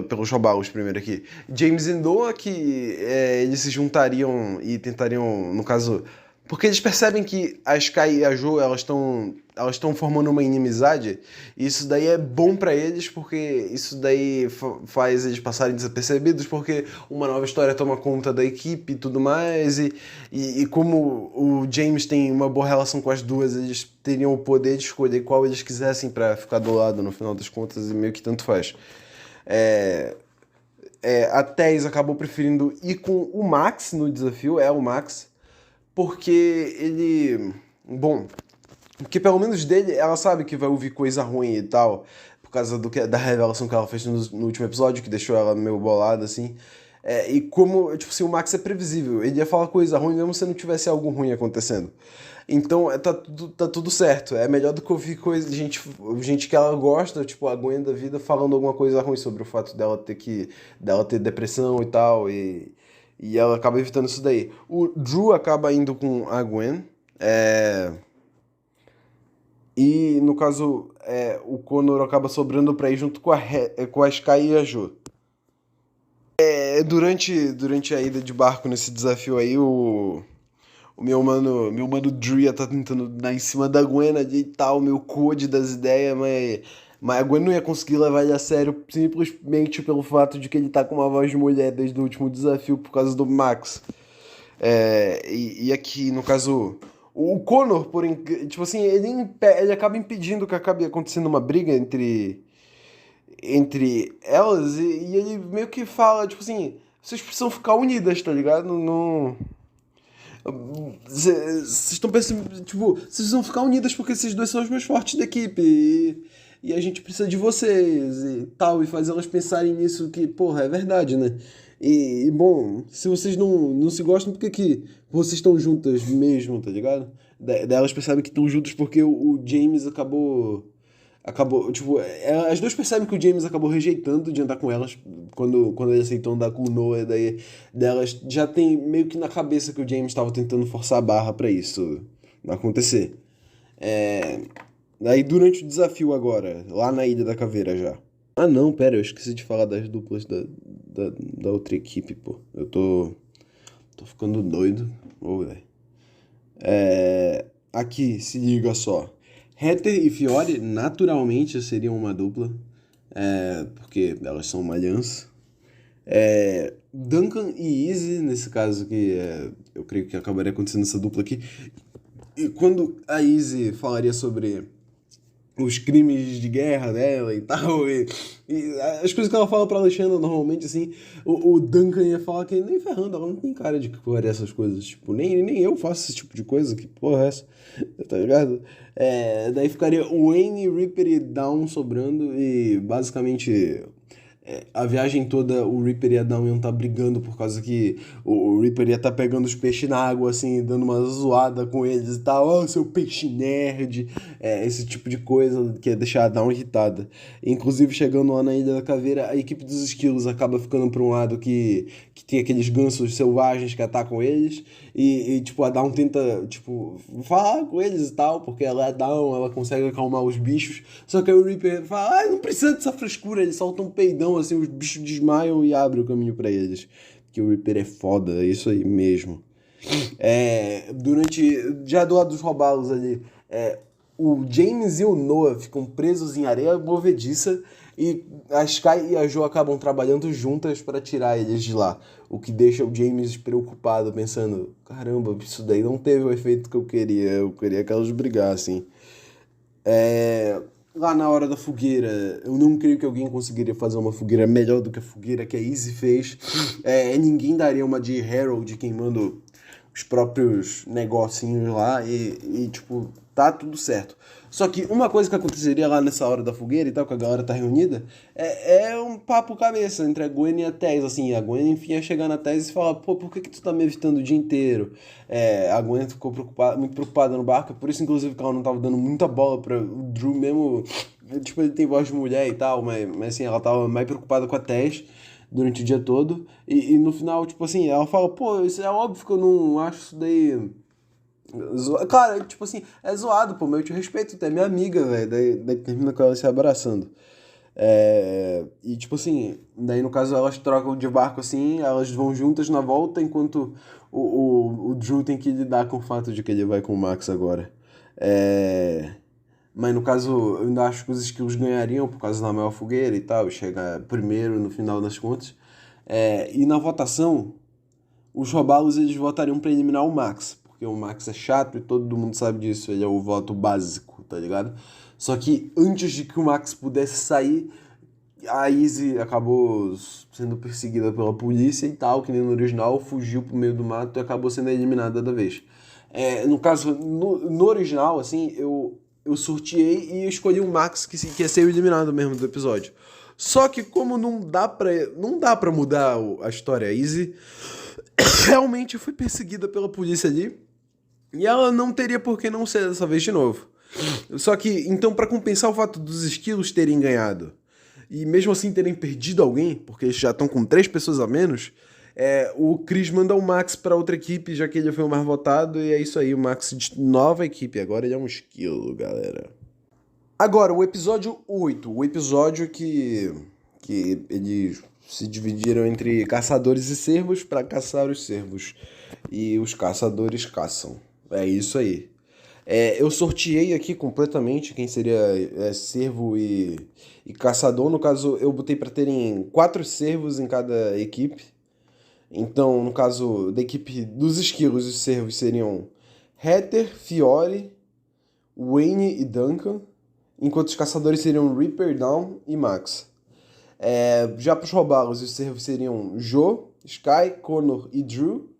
pelos robalos primeiro aqui. James e Noah, que eles se juntariam e tentariam, no caso... Porque eles percebem que a Sky e a Jo, elas estão formando uma inimizade, e isso daí é bom pra eles, porque isso daí faz eles passarem desapercebidos, porque uma nova história toma conta da equipe e tudo mais, e como o James tem uma boa relação com as duas, eles teriam o poder de escolher qual eles quisessem pra ficar do lado, no final das contas, e meio que tanto faz. É, a Tess acabou preferindo ir com o Max no desafio, o Max, porque ele... Bom, porque pelo menos dele, ela sabe que vai ouvir coisa ruim e tal, por causa da revelação que ela fez no último episódio, que deixou ela meio bolada, assim. E como, tipo assim, o Max é previsível, ele ia falar coisa ruim mesmo se não tivesse algo ruim acontecendo. Então, tá tudo certo. É melhor do que ouvir coisa de gente que ela gosta, tipo a Gwen da vida, falando alguma coisa ruim sobre o fato dela ter depressão e tal, e ela acaba evitando isso daí. O Drew acaba indo com a Gwen, e no caso, o Connor acaba sobrando pra ir junto com a Sky e a Jo. Durante a ida de barco nesse desafio aí, o meu mano Drew ia tá tentando dar em cima da Gwen ali e tal, meu code das ideias, mas a Gwen não ia conseguir levar ele a sério simplesmente pelo fato de que ele tá com uma voz de mulher desde o último desafio por causa do Max. E aqui, no caso, o Connor, tipo assim, ele acaba impedindo que acabe acontecendo uma briga entre elas e ele meio que fala, tipo assim, vocês precisam ficar unidas, tá ligado? Não. Vocês estão pensando, tipo, vocês vão ficar unidas porque esses dois são os mais fortes da equipe e a gente precisa de vocês e tal, e fazer elas pensarem nisso que, porra, é verdade, né? Bom, se vocês não se gostam, por que vocês estão juntas mesmo, tá ligado? Daí elas percebem que estão juntas porque o James acabou, tipo, as duas percebem que o James acabou rejeitando de andar com elas quando ele aceitou andar com o Noah, daí delas já tem meio que na cabeça que o James estava tentando forçar a barra pra isso acontecer. É, Daí durante o desafio agora, lá na Ilha da Caveira já. Ah não, pera, eu esqueci de falar das duplas da outra equipe, pô. Eu tô ficando doido. Ô, velho. Aqui, se liga só. Heather e Fiore naturalmente seriam uma dupla, porque elas são uma aliança. Duncan e Izzy, nesse caso que eu creio que acabaria acontecendo essa dupla aqui. E quando a Izzy falaria sobre os crimes de guerra dela e tal, e as coisas que ela fala pra Alexandra normalmente, assim, o Duncan ia falar que nem ferrando, ela não tem cara de que faria essas coisas, tipo, nem eu faço esse tipo de coisa, que porra é essa, tá ligado? Daí ficaria o Wayne, Reaper e Dawn sobrando e basicamente a viagem toda o Reaper e a Dawn iam estar brigando por causa que o Reaper ia estar pegando os peixes na água, assim, dando uma zoada com eles e tal. Oh, seu peixe nerd. Esse tipo de coisa que ia deixar a Dawn irritada. Inclusive, chegando lá na Ilha da Caveira, a equipe dos esquilos acaba ficando para um lado que tem aqueles gansos selvagens que atacam eles. Tipo, a Dawn tenta, tipo, falar com eles e tal, porque ela é Dawn, ela consegue acalmar os bichos. Só que aí o Reaper fala, não precisa dessa frescura, eles soltam um peidão, assim, os bichos desmaiam e abrem o caminho pra eles. Porque o Reaper é foda, é isso aí mesmo. Já do lado dos robalos ali, o James e o Noah ficam presos em areia movediça e a Sky e a Jo acabam trabalhando juntas para tirar eles de lá. O que deixa o James preocupado, pensando: caramba, isso daí não teve o efeito que eu queria. Eu queria que elas brigassem. Lá na hora da fogueira, eu não creio que alguém conseguiria fazer uma fogueira melhor do que a fogueira que a Izzy fez. Ninguém daria uma de Harold queimando os próprios negocinhos lá tipo, tá tudo certo. Só que uma coisa que aconteceria lá nessa hora da fogueira e tal, que a galera tá reunida, é um papo cabeça entre a Gwen e a Tess, assim. A Gwen, enfim, ia chegar na Tess e falar: pô, por que tu tá me evitando o dia inteiro? A Gwen ficou muito preocupada no barco, por isso, inclusive, que ela não tava dando muita bola pra o Drew mesmo. Tipo, ele tem voz de mulher e tal, mas assim, ela tava mais preocupada com a Tess durante o dia todo. E no final, tipo assim, ela fala: pô, isso é óbvio que eu não acho isso daí. Cara, tipo assim, é zoado, pô, mas eu te respeito, tu é minha amiga, velho. Daí termina com ela se abraçando. E tipo assim, daí no caso elas trocam de barco assim, elas vão juntas na volta, enquanto o Drew tem que lidar com o fato de que ele vai com o Max agora. Mas no caso, eu ainda acho que os skills ganhariam por causa da maior fogueira e tal, chegar primeiro no final das contas. E na votação, os robalos eles votariam pra eliminar o Max, porque o Max é chato e todo mundo sabe disso, ele é o voto básico, tá ligado? Só que antes de que o Max pudesse sair, a Izzy acabou sendo perseguida pela polícia e tal, que nem no original, fugiu pro meio do mato e acabou sendo eliminada da vez. No caso, no original, assim, eu sorteei e escolhi o Max que ia ser o eliminado mesmo do episódio. Só que como não dá pra mudar a história, a Izzy realmente foi perseguida pela polícia ali e ela não teria por que não ser dessa vez de novo. Só que, então, pra compensar o fato dos esquilos terem ganhado e mesmo assim terem perdido alguém, porque eles já estão com 3 pessoas a menos, o Chris manda o Max pra outra equipe, já que ele foi o mais votado, e é isso aí, o Max de nova equipe. Agora ele é um esquilo, galera. Agora, o episódio 8, o episódio que eles se dividiram entre caçadores e cervos para caçar os cervos. E os caçadores caçam. É isso aí. Eu sorteei aqui completamente quem seria cervo e caçador. No caso, eu botei para terem 4 cervos em cada equipe. Então, no caso da equipe dos esquilos, os cervos seriam Heather, Fiore, Wayne e Duncan, enquanto os caçadores seriam Reaper, Dawn e Max. Já para os robalos, os servos seriam Joe, Sky, Connor e Drew,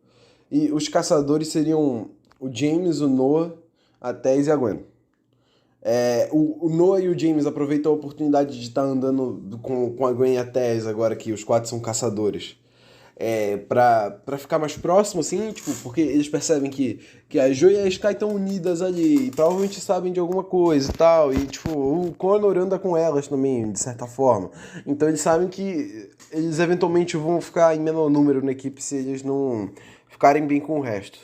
e os caçadores seriam o James, o Noah, a Tess e a Gwen. O Noah e o James aproveitam a oportunidade de estar andando com a Gwen e a Tess, agora que os 4 são caçadores. Pra ficar mais próximo, assim, tipo, porque eles percebem que a Jo e a Sky estão unidas ali, e provavelmente sabem de alguma coisa e tal, e, tipo, o Connor anda com elas também, de certa forma. Então eles sabem que eles eventualmente vão ficar em menor número na equipe se eles não ficarem bem com o resto.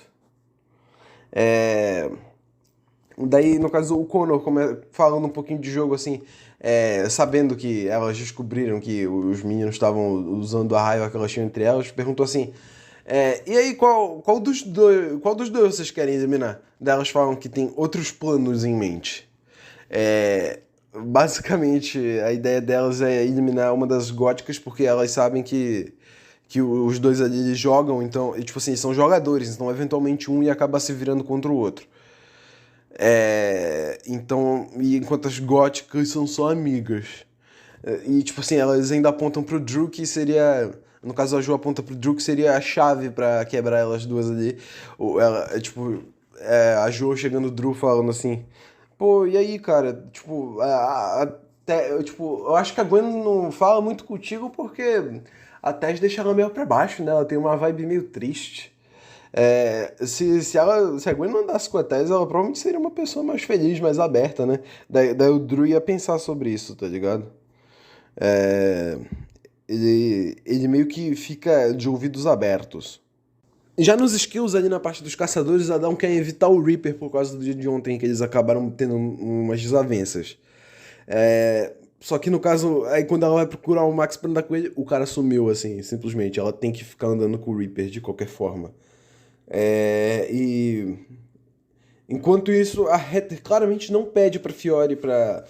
Daí, no caso, o Connor, falando um pouquinho de jogo, assim, sabendo que elas descobriram que os meninos estavam usando a raiva que elas tinham entre elas, perguntou assim: e aí, qual dos dois vocês querem eliminar? Daí elas falam que tem outros planos em mente. Basicamente, a ideia delas é eliminar uma das góticas, porque elas sabem que que os dois ali eles jogam, então, e, tipo assim, são jogadores, então eventualmente um ia acabar se virando contra o outro. Então, e enquanto as góticas são só amigas. E, tipo assim, elas ainda apontam pro Drew que seria. No caso, a Jo aponta pro Drew que seria a chave pra quebrar elas duas ali. Ou ela, a Jo chegando o Drew falando assim: pô, e aí, cara? Tipo, eu acho que a Gwen não fala muito contigo porque a Tess deixa ela meio pra baixo, né? Ela tem uma vibe meio triste. Se a Gwen não andasse com a Tess, ela provavelmente seria uma pessoa mais feliz, mais aberta, né? Daí o Drew ia pensar sobre isso, tá ligado? É, ele meio que fica de ouvidos abertos. Já nos skills ali na parte dos caçadores, Adão quer evitar o Reaper por causa do dia de ontem, que eles acabaram tendo umas desavenças. Só que no caso, aí quando ela vai procurar o Max pra andar com ele, o cara sumiu, assim, simplesmente. Ela tem que ficar andando com o Reaper de qualquer forma. E enquanto isso, a Heather claramente não pede pra Fiore pra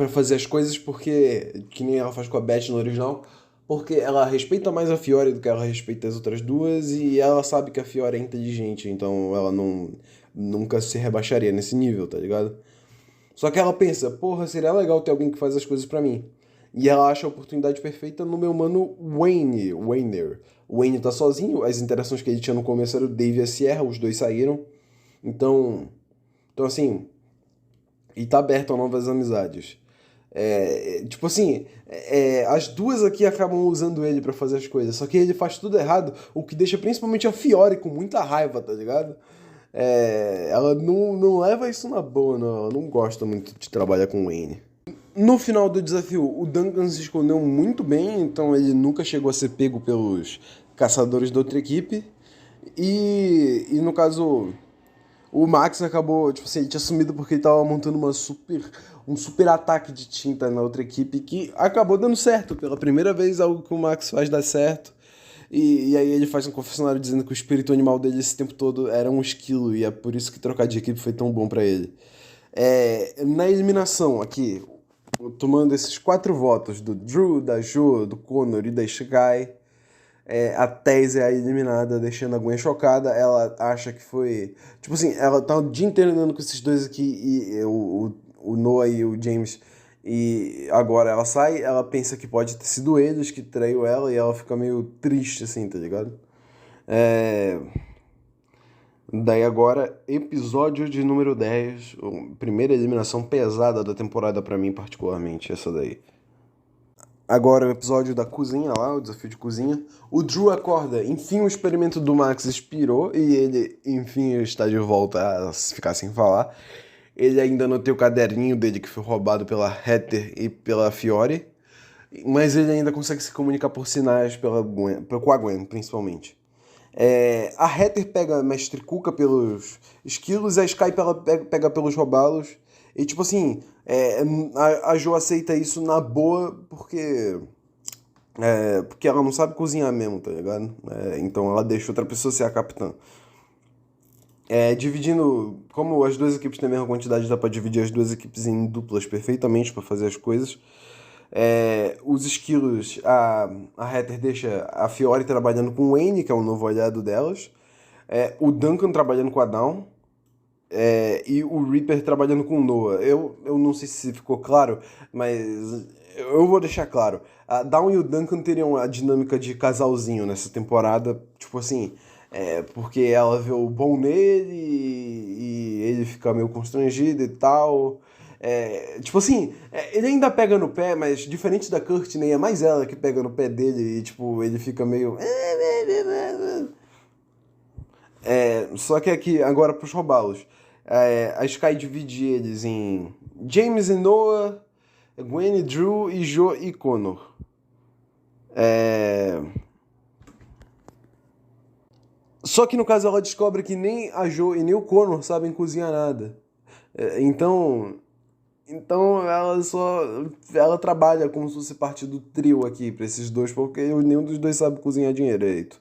fazer as coisas porque, que nem ela faz com a Beth no original, porque ela respeita mais a Fiore do que ela respeita as outras duas e ela sabe que a Fiore é inteligente, então ela nunca se rebaixaria nesse nível, tá ligado? Só que ela pensa, porra, seria legal ter alguém que faz as coisas pra mim. E ela acha a oportunidade perfeita no meu mano Wayner. O Wayne tá sozinho, as interações que ele tinha no começo eram o Dave e a Sierra, os dois saíram. Então assim, e tá aberto a novas amizades. Tipo assim, as duas aqui acabam usando ele pra fazer as coisas, só que ele faz tudo errado, o que deixa principalmente a Fiore com muita raiva, tá ligado? Ela não leva isso na boa, não. Ela não gosta muito de trabalhar com o Wayne. No final do desafio, o Duncan se escondeu muito bem, então ele nunca chegou a ser pego pelos caçadores da outra equipe. E no caso, o Max acabou, tipo assim, ele tinha sumido porque ele tava montando um super ataque de tinta na outra equipe que acabou dando certo. Pela primeira vez, algo que o Max faz dar certo. E aí ele faz um confessionário dizendo que o espírito animal dele esse tempo todo era um esquilo e é por isso que trocar de equipe foi tão bom pra ele. Na eliminação aqui, tomando esses 4 votos do Drew, da Jo, do Connor e da Sky, a Tess é a eliminada, deixando a Gwen chocada. Ela acha que foi. Tipo assim, ela tá o dia inteiro andando com esses dois aqui, o Noah e o James. E agora ela sai, ela pensa que pode ter sido eles que traiu ela e ela fica meio triste, assim, tá ligado? É... Daí agora, episódio de número 10, primeira eliminação pesada da temporada pra mim, particularmente, essa daí. Agora o episódio da cozinha lá, o desafio de cozinha. O Drew acorda, enfim o experimento do Max expirou e ele, enfim, está de volta a ficar sem falar. Ele ainda não tem o caderninho dele que foi roubado pela Heather e pela Fiore, mas ele ainda consegue se comunicar por sinais com a Gwen, principalmente. A Heather pega a Mestre Cuca pelos esquilos, a Sky pega pelos robalos. E tipo assim, a Jo aceita isso na boa porque ela não sabe cozinhar mesmo, tá ligado? Então ela deixa outra pessoa ser a capitã. Dividindo, como as duas equipes têm a mesma quantidade, dá pra dividir as duas equipes em duplas perfeitamente pra fazer as coisas. Os esquilos, a Heather deixa a Fiore trabalhando com o Wayne, que é o novo aliado delas. O Duncan trabalhando com a Dawn. E o Reaper trabalhando com o Noah. Eu não sei se ficou claro, mas eu vou deixar claro. A Dawn e o Duncan teriam a dinâmica de casalzinho nessa temporada, tipo assim, porque ela vê o bom nele e ele fica meio constrangido e tal. Tipo assim, ele ainda pega no pé, mas diferente da Courtney, é mais ela que pega no pé dele e tipo, ele fica meio. Só que aqui, agora pros robalos. A Sky divide eles em James e Noah, Gwen e Drew e Jo e Connor. Só que no caso ela descobre que nem a Jo e nem o Connor sabem cozinhar nada. Então ela trabalha como se fosse parte do trio aqui pra esses dois, porque nenhum dos dois sabe cozinhar direito.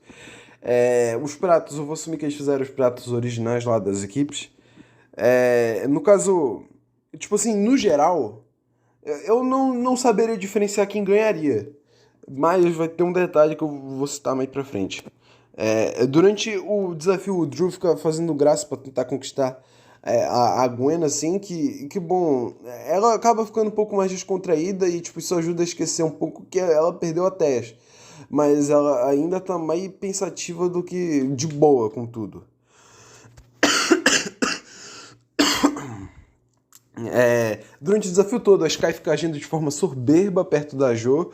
Os pratos, eu vou assumir que eles fizeram os pratos originais lá das equipes. No caso, tipo assim, no geral, eu não saberia diferenciar quem ganharia. Mas vai ter um detalhe que eu vou citar mais pra frente. Durante o desafio, o Drew fica fazendo graça pra tentar conquistar a Gwen, assim, que bom, ela acaba ficando um pouco mais descontraída e, tipo, isso ajuda a esquecer um pouco que ela perdeu a Tess. Mas ela ainda tá mais pensativa do que de boa com tudo. Durante o desafio todo, a Sky fica agindo de forma soberba perto da Jo,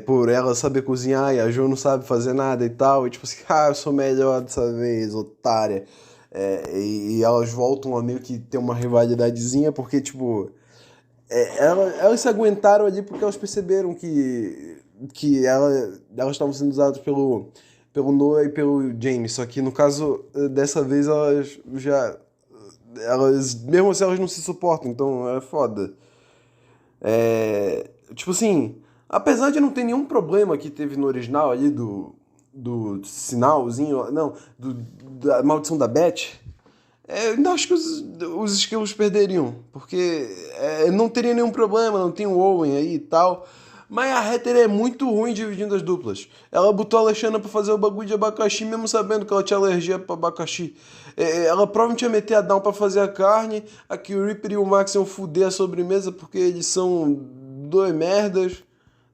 por ela saber cozinhar e a Jo não sabe fazer nada e tal. E tipo assim, eu sou melhor dessa vez, otária. E elas voltam a meio que ter uma rivalidadezinha, porque, tipo, elas se aguentaram ali porque elas perceberam que elas estavam sendo usadas pelo Noah e pelo James. Só que no caso, dessa vez elas já. Elas, mesmo assim, elas não se suportam, então é foda. Tipo assim, apesar de não ter nenhum problema que teve no original ali do sinalzinho, não, da maldição da Beth, eu ainda acho que os esquilos perderiam, porque não teria nenhum problema, não tem o Owen aí e tal. Mas a Heather é muito ruim dividindo as duplas. Ela botou a Alexandra pra fazer o bagulho de abacaxi, mesmo sabendo que ela tinha alergia pra abacaxi. Ela provavelmente ia meter a Dawn pra fazer a carne, aqui o Reaper e o Max iam fuder a sobremesa porque eles são dois merdas,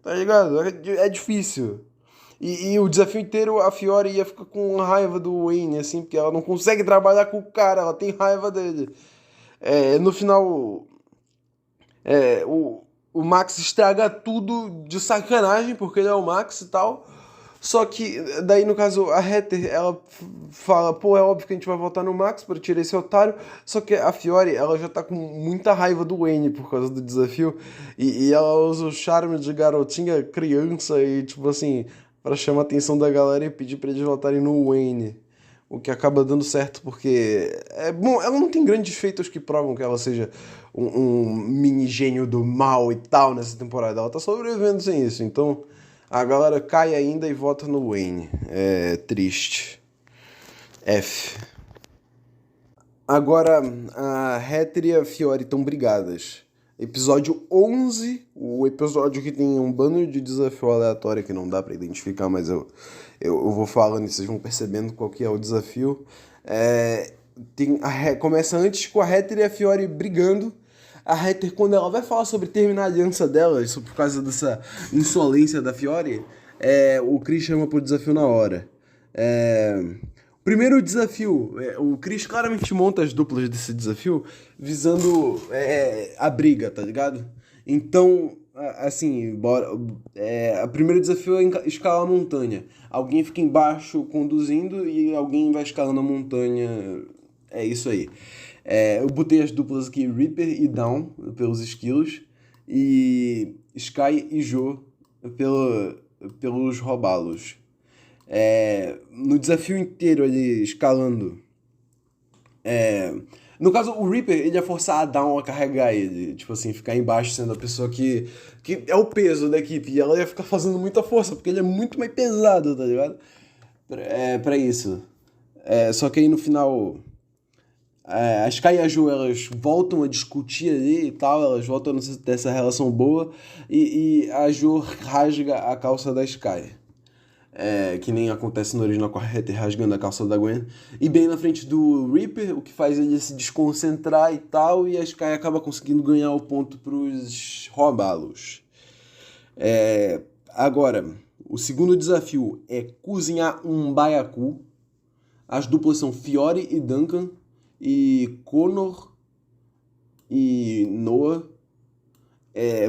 tá ligado? É difícil. E o desafio inteiro, a Fiora ia ficar com raiva do Wayne, assim, porque ela não consegue trabalhar com o cara, ela tem raiva dele. No final, o Max estraga tudo de sacanagem, porque ele é o Max e tal. Só que, daí no caso, a Heather, ela fala, pô, é óbvio que a gente vai votar no Max para tirar esse otário. Só que a Fiore, ela já tá com muita raiva do Wayne por causa do desafio. E ela usa o charme de garotinha criança e, tipo assim, para chamar a atenção da galera e pedir pra eles votarem no Wayne. O que acaba dando certo porque. Bom, ela não tem grandes feitos que provam que ela seja um mini gênio do mal e tal nessa temporada. Ela tá sobrevivendo sem isso. Então a galera cai ainda e vota no Wayne. É triste. F. Agora, a Heather e a Fiore estão brigadas. Episódio 11, o episódio que tem um bando de desafio aleatório que não dá pra identificar, mas eu vou falando e vocês vão percebendo qual que é o desafio. Começa antes com a Heather e a Fiore brigando. A Heather, quando ela vai falar sobre terminar a aliança dela, isso por causa dessa insolência da Fiore, o Chris chama pro desafio na hora. Primeiro desafio, o Chris claramente monta as duplas desse desafio visando a briga, tá ligado? Então, assim, bora. O primeiro desafio é escalar a montanha. Alguém fica embaixo conduzindo e alguém vai escalando a montanha. É isso aí. Eu botei as duplas aqui, Reaper e Dawn, pelos esquilos, e Sky e Jo pelos robalos. No desafio inteiro ele escalando. No caso, o Reaper, ele ia forçar a Dawn a carregar ele. Tipo assim, ficar embaixo sendo a pessoa que é o peso da equipe. E ela ia ficar fazendo muita força, porque ele é muito mais pesado, tá ligado? Pra isso. Só que aí no final, a Sky e a Jo, elas voltam a discutir ali e tal. Elas voltam a ter essa relação boa. E a Jo rasga a calça da Sky. Que nem acontece no original com a Heather rasgando a calça da Gwen. E bem na frente do Reaper, o que faz ele se desconcentrar e tal, e a Sky acaba conseguindo ganhar o ponto pros roubá-los. Agora, o segundo desafio é cozinhar um baiacu. As duplas são Fiore e Duncan, e Connor e Noah.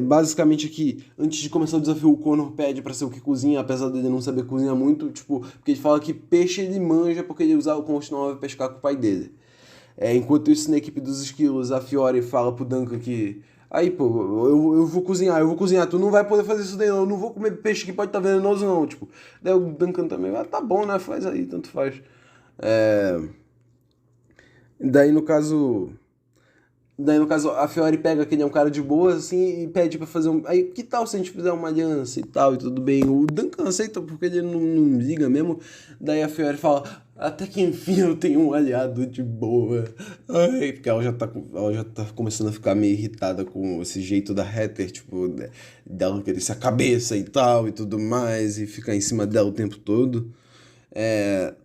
Basicamente aqui, antes de começar o desafio, o Connor pede pra ser o que cozinha, apesar dele não saber cozinhar muito, tipo, porque ele fala que peixe ele manja porque ele continuava a pescar com o pai dele. Enquanto isso, na equipe dos esquilos, a Fiore fala pro Duncan que aí, pô, eu vou cozinhar, tu não vai poder fazer isso daí não, eu não vou comer peixe que pode estar venenoso não, tipo. Daí o Duncan também, tá bom, né, faz aí, tanto faz. Daí no caso... a Fiore pega que ele é um cara de boa, assim, e pede pra fazer um... Aí, que tal se a gente fizer uma aliança e tal, e tudo bem? O Duncan aceita porque ele não liga mesmo. Daí a Fiore fala, Até que enfim eu tenho um aliado de boa. Ai, porque ela já tá começando a ficar meio irritada com esse jeito da Heather, tipo, dela querer ser a cabeça e tal e tudo mais, e ficar em cima dela o tempo todo.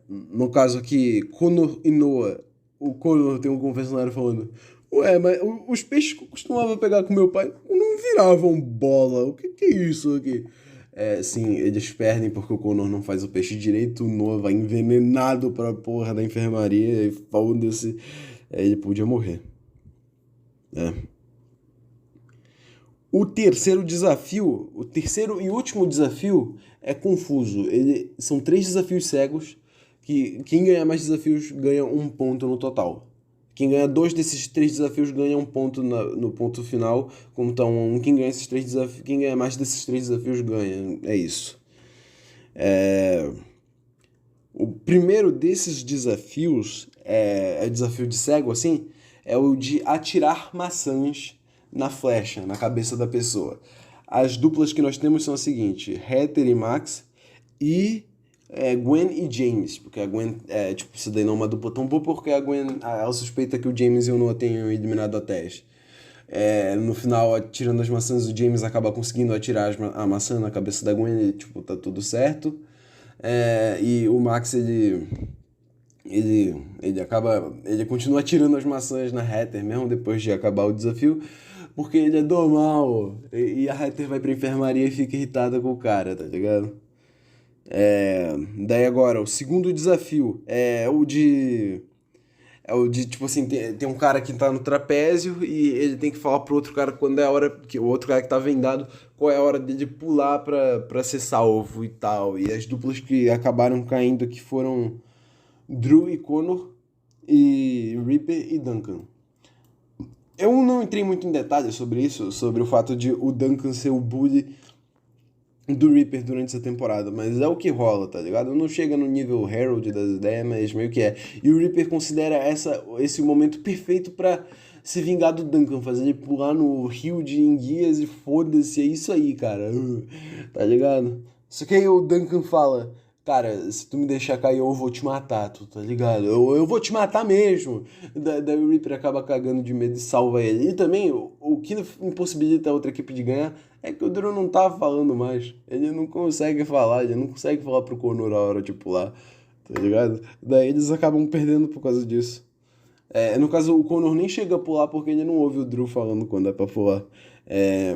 No caso aqui, Connor e Noah. O Connor tem um confessionário falando: Ué, mas os peixes que eu costumava pegar com meu pai não viravam bola. O que é isso aqui? Sim, eles perdem porque o Connor não faz o peixe direito. O Noah vai envenenado pra porra da enfermaria e foda-se. Ele podia morrer. É. O terceiro e último desafio é confuso. São três desafios cegos que quem ganhar mais desafios ganha um ponto no total. Quem ganha dois desses três desafios ganha um ponto no ponto final. Então, quem ganha mais desses três desafios ganha. É isso. O primeiro desses desafios, é desafio de cego assim, é o de atirar maçãs na flecha, na cabeça da pessoa. As duplas que nós temos são as seguintes: Heather e Max e Gwen e James, porque a Gwen, tipo, isso daí não é uma dupla tão boa porque a Gwen, ela suspeita que o James e o Noah tenham eliminado a Tess. No final, atirando as maçãs, o James acaba conseguindo atirar a maçã na cabeça da Gwen e, tipo, tá tudo certo. E o Max, ele continua tirando as maçãs na Heather mesmo depois de acabar o desafio, porque ele é do mal. E a Heather vai pra enfermaria e fica irritada com o cara, tá ligado? Daí agora, o segundo desafio é o de, tipo assim, tem um cara que tá no trapézio e ele tem que falar pro outro cara quando é a hora, que o outro cara que tá vendado, qual é a hora dele pular pra ser salvo e tal. E as duplas que acabaram caindo aqui foram Drew e Connor e Reaper e Duncan. Eu não entrei muito em detalhes sobre isso, sobre o fato de o Duncan ser o bully do Reaper durante essa temporada, mas é o que rola, tá ligado? Não chega no nível Harold das ideias, mas meio que é. E o Reaper considera esse o momento perfeito pra se vingar do Duncan, fazer ele pular no rio de enguias e foda-se, é isso aí, cara. Tá ligado? Só que aí o Duncan fala: Cara, se tu me deixar cair, eu vou te matar, tu tá ligado? Eu vou te matar mesmo. Daí o Reaper acaba cagando de medo e salva ele. E também, o que impossibilita a outra equipe de ganhar é que o Drew não tá falando mais. Ele não consegue falar, ele não consegue falar pro Connor a hora de pular, tá ligado? Daí eles acabam perdendo por causa disso. No caso, o Connor nem chega a pular porque ele não ouve o Drew falando quando é pra pular.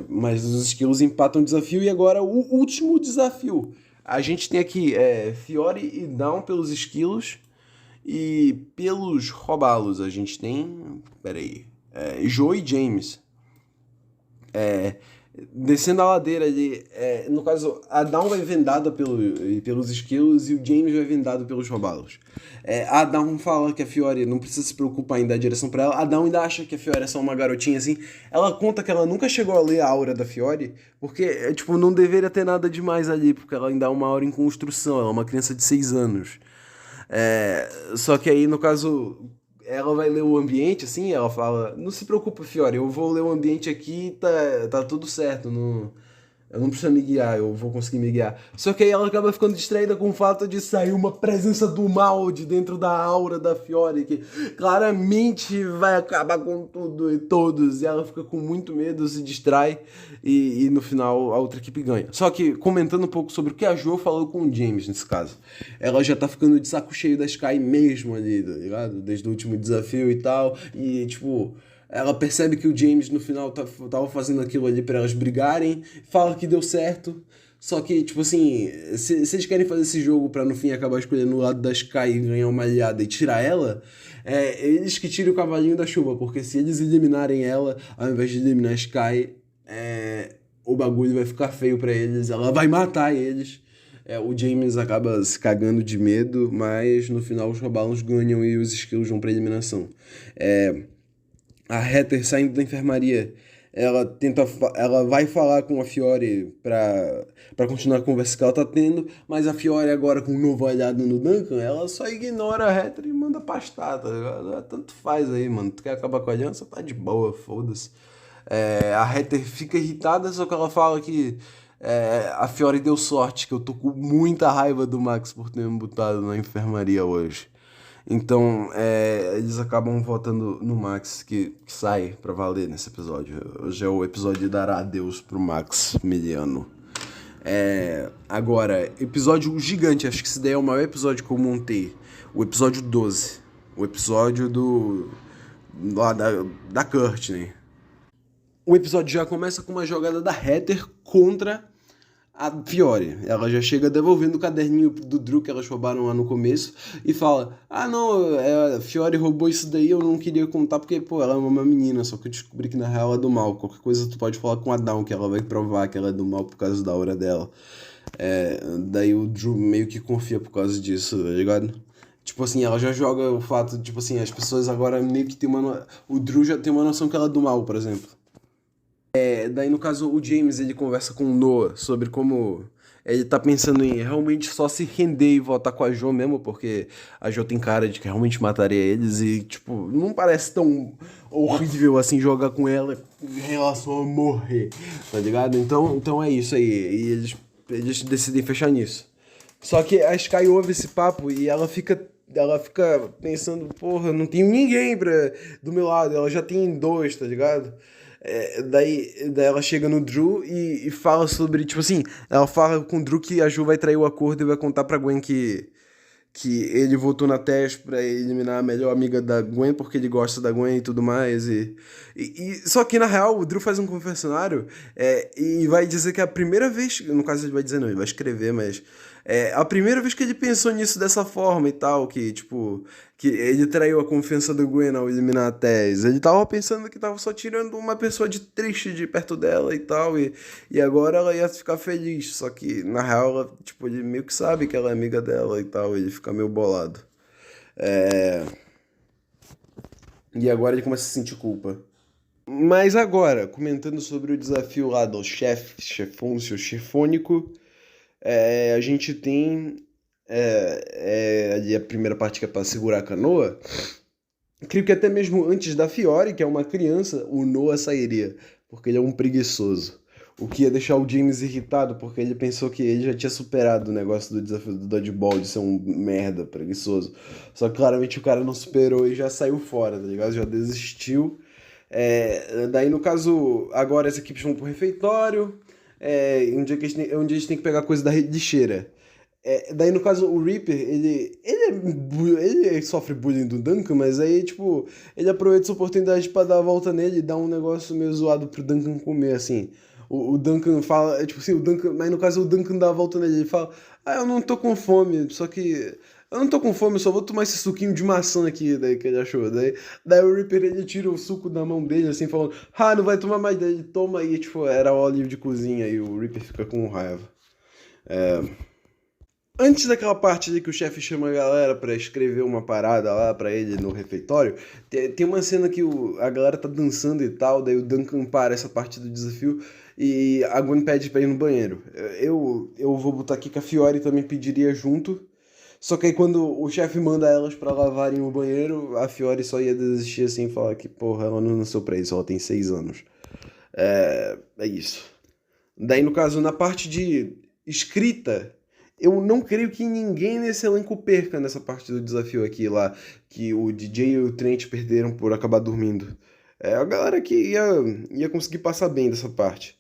Mas os skills empatam o desafio e agora o último desafio. A gente tem aqui Fiore e Down pelos esquilos e pelos robalos. A gente tem. Peraí. Joe e James. Descendo a ladeira ali. No caso, a Dawn vai vendada pelos esquilos e o James vai vendado pelos robalos. A Dawn fala que a Fiore não precisa se preocupar em dar direção pra ela. A Dawn ainda acha que a Fiore é só uma garotinha assim. Ela conta que ela nunca chegou a ler a aura da Fiore, porque, tipo, não deveria ter nada demais ali, porque ela ainda é uma aura em construção. Ela é uma criança de 6 anos. Só que aí, no caso, ela vai ler o ambiente, assim, ela fala: Não se preocupa, Fiore, eu vou ler o ambiente aqui e tá tudo certo. Eu não preciso me guiar, eu vou conseguir me guiar. Só que aí ela acaba ficando distraída com o fato de sair uma presença do mal de dentro da aura da Fiore, que claramente vai acabar com tudo e todos. E ela fica com muito medo, se distrai e no final a outra equipe ganha. Só que, comentando um pouco sobre o que a Jo falou com o James nesse caso, ela já tá ficando de saco cheio da Sky mesmo ali, tá ligado? Desde o último desafio e tal. E, tipo, ela percebe que o James no final tava fazendo aquilo ali pra elas brigarem, fala que deu certo. Só que, tipo assim, se eles querem fazer esse jogo pra no fim acabar escolhendo o lado da Sky e ganhar uma aliada e tirar ela, eles que tirem o cavalinho da chuva, porque se eles eliminarem ela, ao invés de eliminar a Sky, o bagulho vai ficar feio pra eles, ela vai matar eles. O James acaba se cagando de medo, mas no final os Robalons ganham e os Skills vão pra eliminação. A Heather saindo da enfermaria, ela vai falar com a Fiore pra continuar a conversa que ela tá tendo, mas a Fiore agora com um novo aliado no Duncan, ela só ignora a Heather e manda pastar, tá ligado? Tanto faz aí, mano. Tu quer acabar com a aliança? Tá de boa, foda-se. A Heather fica irritada, só que ela fala que A Fiore deu sorte, que eu tô com muita raiva do Max por ter me botado na enfermaria hoje. Então, eles acabam votando no Max, que sai pra valer nesse episódio. Hoje é o episódio de dar adeus pro Max Miliano. Agora, episódio gigante, acho que esse daí é o maior episódio que eu montei. O episódio 12. O episódio lá da Courtney. O episódio já começa com uma jogada da Heather contra a Fiore. Ela já chega devolvendo o caderninho do Drew que elas roubaram lá no começo e fala: ah, não, a Fiore roubou isso daí, eu não queria contar porque, pô, ela é uma menina, só que eu descobri que na real ela é do mal. Qualquer coisa tu pode falar com a Dawn, que ela vai provar que ela é do mal por causa da aura dela. Daí o Drew meio que confia por causa disso, tá ligado? Tipo assim, ela já joga o fato, tipo assim, as pessoas agora meio que tem o Drew já tem uma noção que ela é do mal, por exemplo. Daí, no caso, o James, ele conversa com o Noah sobre como ele tá pensando em realmente só se render e voltar com a Jo mesmo, porque a Jo tem cara de que realmente mataria eles e, tipo, não parece tão horrível assim jogar com ela em relação a morrer, tá ligado? Então é isso aí, e eles decidem fechar nisso. Só que a Sky ouve esse papo e ela fica pensando, porra, não tenho ninguém do meu lado, ela já tem dois, tá ligado? Daí ela chega no Drew e fala sobre, tipo assim, ela fala com o Drew que a Ju vai trair o acordo e vai contar pra Gwen que ele votou na Tess pra eliminar a melhor amiga da Gwen porque ele gosta da Gwen e tudo mais. Só que na real o Drew faz um confessionário e vai dizer que é a primeira vez, no caso ele vai dizer não, ele vai escrever, mas a primeira vez que ele pensou nisso dessa forma e tal, que tipo, que ele traiu a confiança do Gwen ao eliminar a Tess. Ele tava pensando que tava só tirando uma pessoa de triste de perto dela e tal, e agora ela ia ficar feliz. Só que, na real, tipo, ele meio que sabe que ela é amiga dela e tal, ele fica meio bolado. É... E agora ele começa a sentir culpa. Mas agora, comentando sobre o desafio lá do chefôncio, chefônico, a gente tem ali a primeira parte que é pra segurar a canoa. Creio que até mesmo antes da Fiore, que é uma criança, o Noah sairia, porque ele é um preguiçoso. O que ia deixar o James irritado, porque ele pensou que ele já tinha superado o negócio do desafio do dodgeball, de ser um merda, preguiçoso. Só que claramente o cara não superou e já saiu fora, tá ligado? Já desistiu. Daí, no caso, agora as equipes vão pro refeitório, onde a gente tem que pegar coisa da lixeira. Daí, no caso, o Reaper, ele sofre bullying do Duncan, mas aí, tipo, ele aproveita essa oportunidade pra dar a volta nele e dar um negócio meio zoado pro Duncan comer, assim. O Duncan fala, tipo assim, mas no caso o Duncan dá a volta nele, ele fala, ah, eu não tô com fome, só que eu não tô com fome, eu só vou tomar esse suquinho de maçã aqui, daí que ele achou. Daí o Reaper, ele tira o suco da mão dele, assim, falando, ah, não vai tomar mais, daí ele toma aí, tipo, era óleo de cozinha, e o Reaper fica com raiva. Antes daquela parte ali que o chefe chama a galera pra escrever uma parada lá pra ele no refeitório, tem uma cena que a galera tá dançando e tal, daí o Duncan para essa parte do desafio e a Gwen pede pra ir no banheiro. Eu vou botar aqui que a Fiore também pediria junto, só que aí quando o chefe manda elas pra lavarem o banheiro, a Fiore só ia desistir assim e falar que, porra, ela não nasceu pra isso, ela tem 6 anos. É isso. Daí, no caso, na parte de escrita, eu não creio que ninguém nesse elenco perca nessa parte do desafio aqui lá, que o DJ e o Trent perderam por acabar dormindo. A galera que ia conseguir passar bem dessa parte.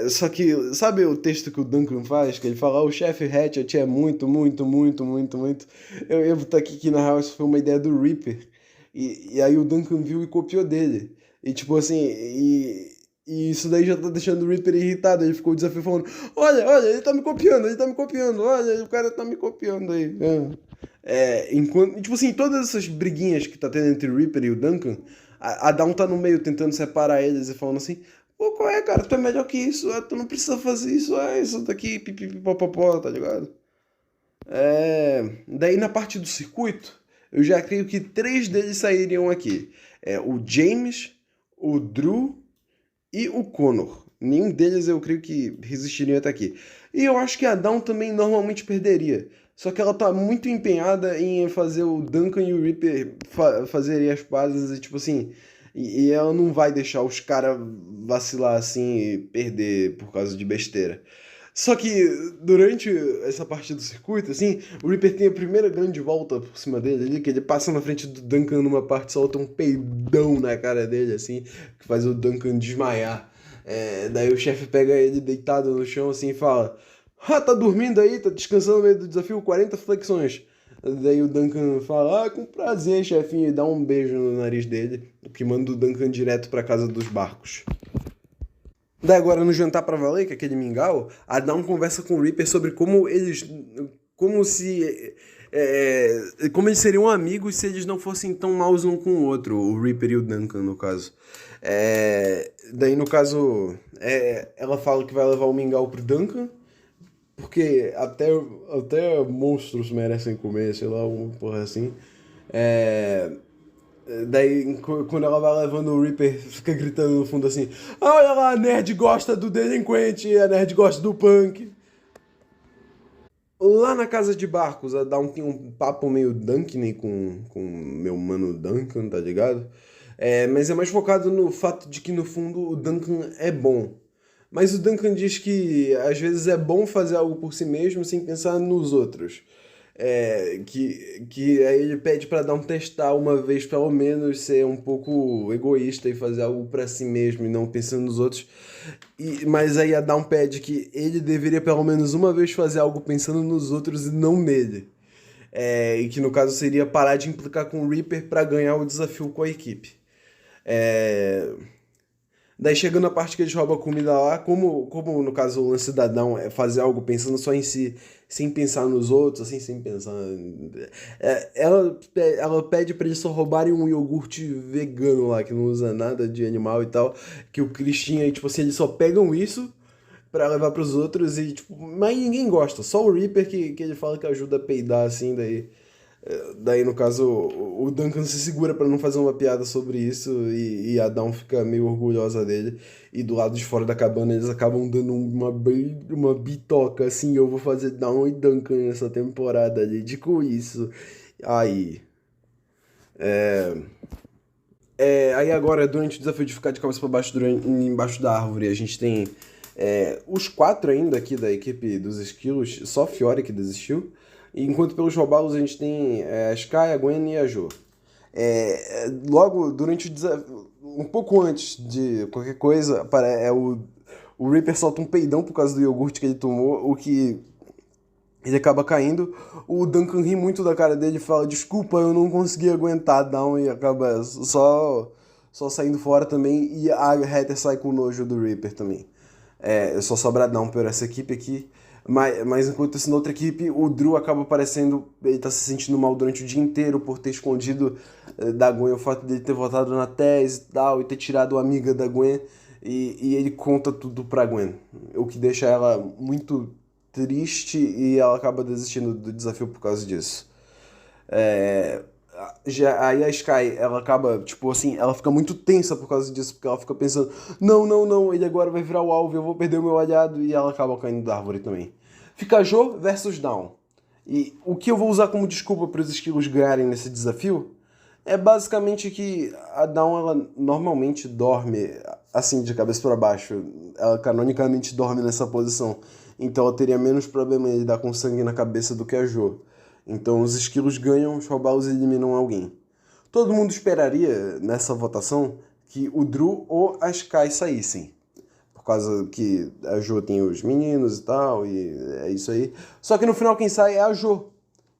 Só que, sabe o texto que o Duncan faz? Que ele fala, o chefe Hatchet é muito, muito, muito, muito, muito. Eu ia botar aqui que na real isso foi uma ideia do Reaper. E aí o Duncan viu e copiou dele. E tipo assim, e isso daí já tá deixando o Reaper irritado. Ele ficou o desafio falando: olha, ele tá me copiando, olha, o cara tá me copiando aí. Enquanto, tipo assim, todas essas briguinhas que tá tendo entre o Reaper e o Duncan, a Dawn tá no meio tentando separar eles e falando assim: pô, qual é, cara? Tu é melhor que isso, tu não precisa fazer isso, isso daqui, pipipipopopó, tá ligado? Daí na parte do circuito, eu já creio que 3 deles sairiam aqui: o James, o Drew e o Connor. Nenhum deles eu creio que resistiria até aqui. E eu acho que a Dawn também normalmente perderia. Só que ela tá muito empenhada em fazer o Duncan e o Reaper fazerem as pazes e tipo assim. E ela não vai deixar os caras vacilar assim e perder por causa de besteira. Só que durante essa parte do circuito, assim, o Reaper tem a primeira grande volta por cima dele ali, que ele passa na frente do Duncan numa parte, solta um peidão na cara dele, assim, que faz o Duncan desmaiar. Daí o chefe pega ele deitado no chão, assim, e fala: Ah, tá dormindo aí, tá descansando no meio do desafio, 40 flexões. Daí o Duncan fala: Ah, com prazer, chefinho, e dá um beijo no nariz dele, o que manda o Duncan direto pra casa dos barcos. Daí agora no Jantar pra Valer, que é aquele mingau, a Dawn conversa com o Reaper sobre como eles. Como se. Como eles seriam amigos se eles não fossem tão maus um com o outro, o Reaper e o Duncan, no caso. Daí no caso, ela fala que vai levar o mingau pro Duncan, porque até monstros merecem comer, sei lá, uma porra assim. É, Daí, quando ela vai levando o Reaper, fica gritando no fundo assim: Olha lá, a nerd gosta do delinquente, a nerd gosta do punk. Lá na casa de barcos, a Dawn tem um papo meio Duncan com meu mano Duncan, tá ligado? Mas é mais focado no fato de que, no fundo, o Duncan é bom. Mas o Duncan diz que às vezes é bom fazer algo por si mesmo sem pensar nos outros. Que aí ele pede pra dar um testar uma vez, pelo menos, ser um pouco egoísta e fazer algo pra si mesmo e não pensando nos outros. Mas aí a Dawn pede que ele deveria pelo menos uma vez fazer algo pensando nos outros e não nele. E que no caso seria parar de implicar com o Reaper pra ganhar o desafio com a equipe. É, Daí chegando a parte que eles roubam a comida lá, como no caso o lance cidadão é fazer algo pensando só em si, sem pensar nos outros, assim, sem pensar. Ela pede pra eles só roubarem um iogurte vegano lá, que não usa nada de animal e tal, que o Chris tinha, e tipo assim, eles só pegam isso pra levar pros outros e, tipo, mas ninguém gosta, só o Reaper que ele fala que ajuda a peidar, assim, daí, no caso, o Duncan se segura pra não fazer uma piada sobre isso e a Dawn fica meio orgulhosa dele. E do lado de fora da cabana eles acabam dando uma bitoca assim: Eu vou fazer Dawn e Duncan nessa temporada, dedico isso. Aí. Aí agora, durante o desafio de ficar de cabeça pra baixo embaixo da árvore, a gente tem os quatro ainda aqui da equipe dos esquilos, só Fiore que desistiu. Enquanto pelos robalos a gente tem a Sky, a Gwen e a Jo. Logo durante o desafio, um pouco antes de qualquer coisa, o Reaper solta um peidão por causa do iogurte que ele tomou, o que ele acaba caindo. O Duncan ri muito da cara dele e fala: Desculpa, eu não consegui aguentar, Down, e acaba só saindo fora também. E a Heather sai com nojo do Reaper também. Só sobra Down por essa equipe aqui. Mas enquanto isso, na outra equipe, o Drew acaba aparecendo. Ele tá se sentindo mal durante o dia inteiro por ter escondido da Gwen o fato dele ter votado na tese e tal, e ter tirado a amiga da Gwen. E ele conta tudo pra Gwen, o que deixa ela muito triste e ela acaba desistindo do desafio por causa disso. É, aí a Sky, ela acaba, tipo assim, ela fica muito tensa por causa disso, porque ela fica pensando: Não, não, não, ele agora vai virar o alvo, eu vou perder o meu aliado, e ela acaba caindo da árvore também. Fica Jo versus Dawn. E o que eu vou usar como desculpa para os esquilos ganharem nesse desafio é basicamente que a Dawn, ela normalmente dorme assim, de cabeça para baixo. Ela canonicamente dorme nessa posição. Então ela teria menos problema em lidar com sangue na cabeça do que a Jo. Então os esquilos ganham, os robalos eliminam alguém. Todo mundo esperaria, nessa votação, que o Drew ou a Sky saíssem. Por causa que a Jo tem os meninos e tal, e é isso aí. Só que no final quem sai é a Jo,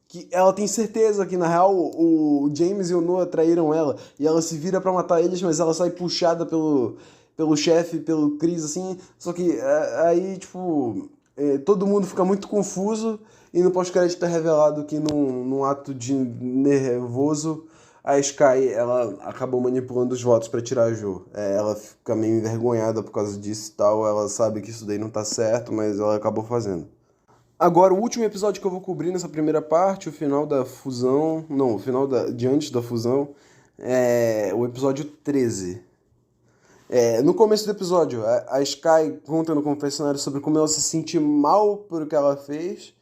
que ela tem certeza que, na real, o James e o Noah traíram ela, e ela se vira pra matar eles, mas ela sai puxada pelo chefe, pelo Chris, assim, só que aí, tipo, todo mundo fica muito confuso, e no pós-crédito é revelado que num ato de nervoso, a Sky, ela acabou manipulando os votos pra tirar a Jo. Ela fica meio envergonhada por causa disso e tal, ela sabe que isso daí não tá certo, mas ela acabou fazendo. Agora, o último episódio que eu vou cobrir nessa primeira parte, o final da fusão. Não, o final de antes da fusão, é o episódio 13. No começo do episódio, a Sky conta no confessionário sobre como ela se sente mal por o que ela fez.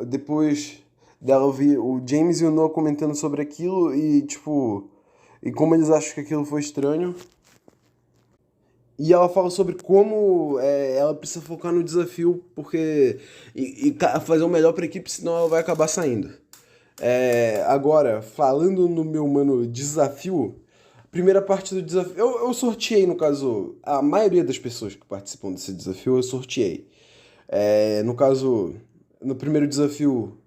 Depois dela ouvir o James e o Noah comentando sobre aquilo e, tipo, e como eles acham que aquilo foi estranho. E ela fala sobre como ela precisa focar no desafio porque fazer o melhor pra equipe, senão ela vai acabar saindo. Agora, falando no meu mano desafio, primeira parte do desafio. Eu sorteei, no caso, a maioria das pessoas que participam desse desafio, eu sorteei. No caso, no primeiro desafio,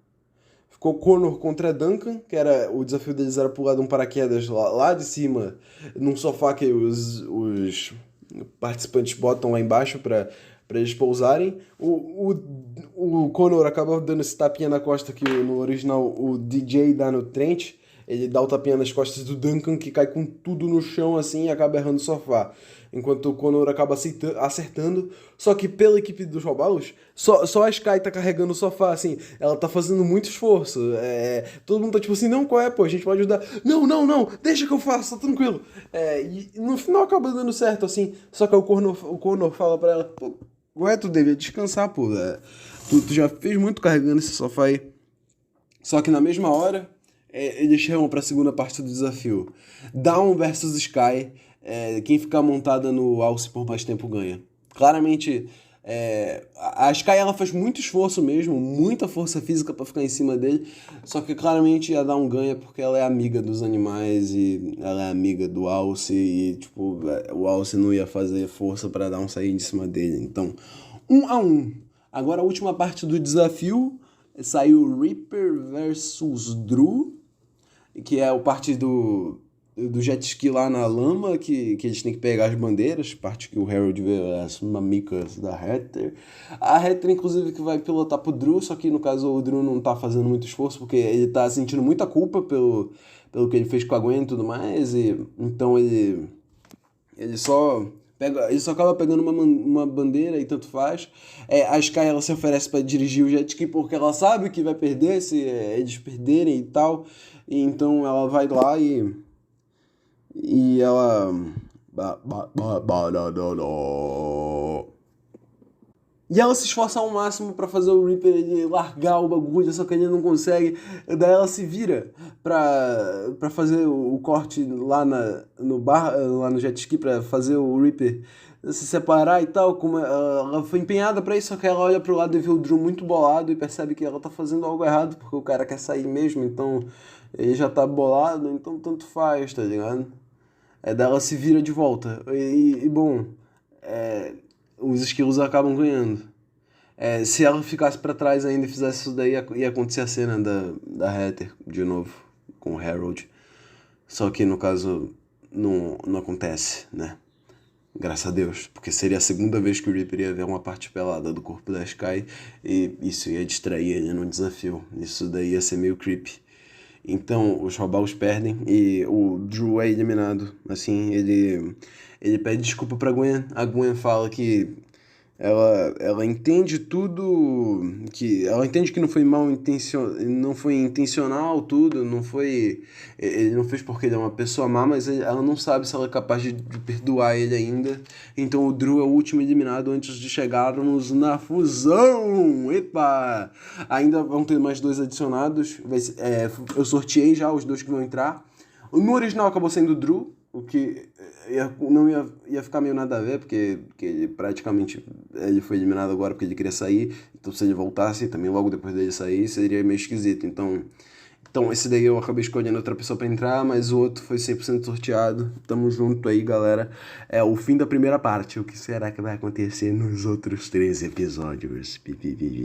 ficou Connor contra Duncan, que era o desafio deles era pular de um paraquedas lá de cima, num sofá que os participantes botam lá embaixo para eles pousarem. O Connor acaba dando esse tapinha na costa que no original o DJ dá no Trent. Ele dá o tapinha nas costas do Duncan, que cai com tudo no chão assim e acaba errando o sofá. Enquanto o Connor acaba acertando. Só que pela equipe dos Robalos, só a Sky tá carregando o sofá, assim. Ela tá fazendo muito esforço. Todo mundo tá tipo assim, não, qual é, pô? A gente pode ajudar. Não, não, não, deixa que eu faço, tá tranquilo. E no final acaba dando certo, assim. Só que o Connor fala pra ela, pô, ué, tu devia descansar, pô. Tu já fez muito carregando esse sofá aí. Só que na mesma hora, eles chamam pra segunda parte do desafio. Dawn versus Sky. Quem ficar montada no alce por mais tempo ganha. Claramente, a Sky ela faz muito esforço mesmo, muita força física pra ficar em cima dele. Só que claramente a Dawn ganha porque ela é amiga dos animais e ela é amiga do alce. E tipo, o alce não ia fazer força pra Dawn sair de cima dele. Então, 1-1. Agora a última parte do desafio. Saiu Reaper versus Drew, que é o parte do jet ski lá na lama, que eles têm que pegar as bandeiras, parte que o Harold vê as mamicas da Heather. A Heather, inclusive, que vai pilotar pro Drew, só que no caso o Drew não tá fazendo muito esforço, porque ele tá sentindo muita culpa pelo que ele fez com a Gwen e tudo mais, e então ele só acaba pegando uma bandeira e tanto faz. A Sky ela se oferece para dirigir o jet ski porque ela sabe que vai perder se eles perderem e tal. E então ela vai lá e ela e ela se esforça ao máximo pra fazer o Reaper ele largar o bagulho, só que ele não consegue. Daí ela se vira pra fazer o corte lá no jet ski, pra fazer o Reaper se separar e tal. Como ela foi empenhada pra isso, só que ela olha pro lado e vê o Drew muito bolado e percebe que ela tá fazendo algo errado, porque o cara quer sair mesmo, então ele já tá bolado, então tanto faz, tá ligado? Daí ela se vira de volta. Bom, é, os esquilos acabam ganhando. Se ela ficasse pra trás ainda e fizesse isso daí, ia acontecer a cena da Heather de novo, com o Harold. Só que no caso, não acontece, né? Graças a Deus, porque seria a segunda vez que o Reaper ia ver uma parte pelada do corpo da Sky e isso ia distrair ele no desafio. Isso daí ia ser meio creepy. Então, os Robalos perdem e o Drew é eliminado. Assim, ele pede desculpa pra Gwen. A Gwen fala que ela entende tudo, que ela entende que não foi intencional tudo, não foi, ele não fez porque ele é uma pessoa má, mas ela não sabe se ela é capaz de perdoar ele ainda. Então o Drew é o último eliminado antes de chegarmos na fusão. Epa! Ainda vão ter mais dois adicionados. Eu sorteei já os dois que vão entrar. No original acabou sendo o Drew, o que não ia ficar meio nada a ver, porque ele praticamente ele foi eliminado agora porque ele queria sair. Então se ele voltasse também logo depois dele sair, seria meio esquisito. Então esse daí eu acabei escolhendo outra pessoa pra entrar, mas o outro foi 100% sorteado. Tamo junto aí, galera. É o fim da primeira parte. O que será que vai acontecer nos outros 3 episódios?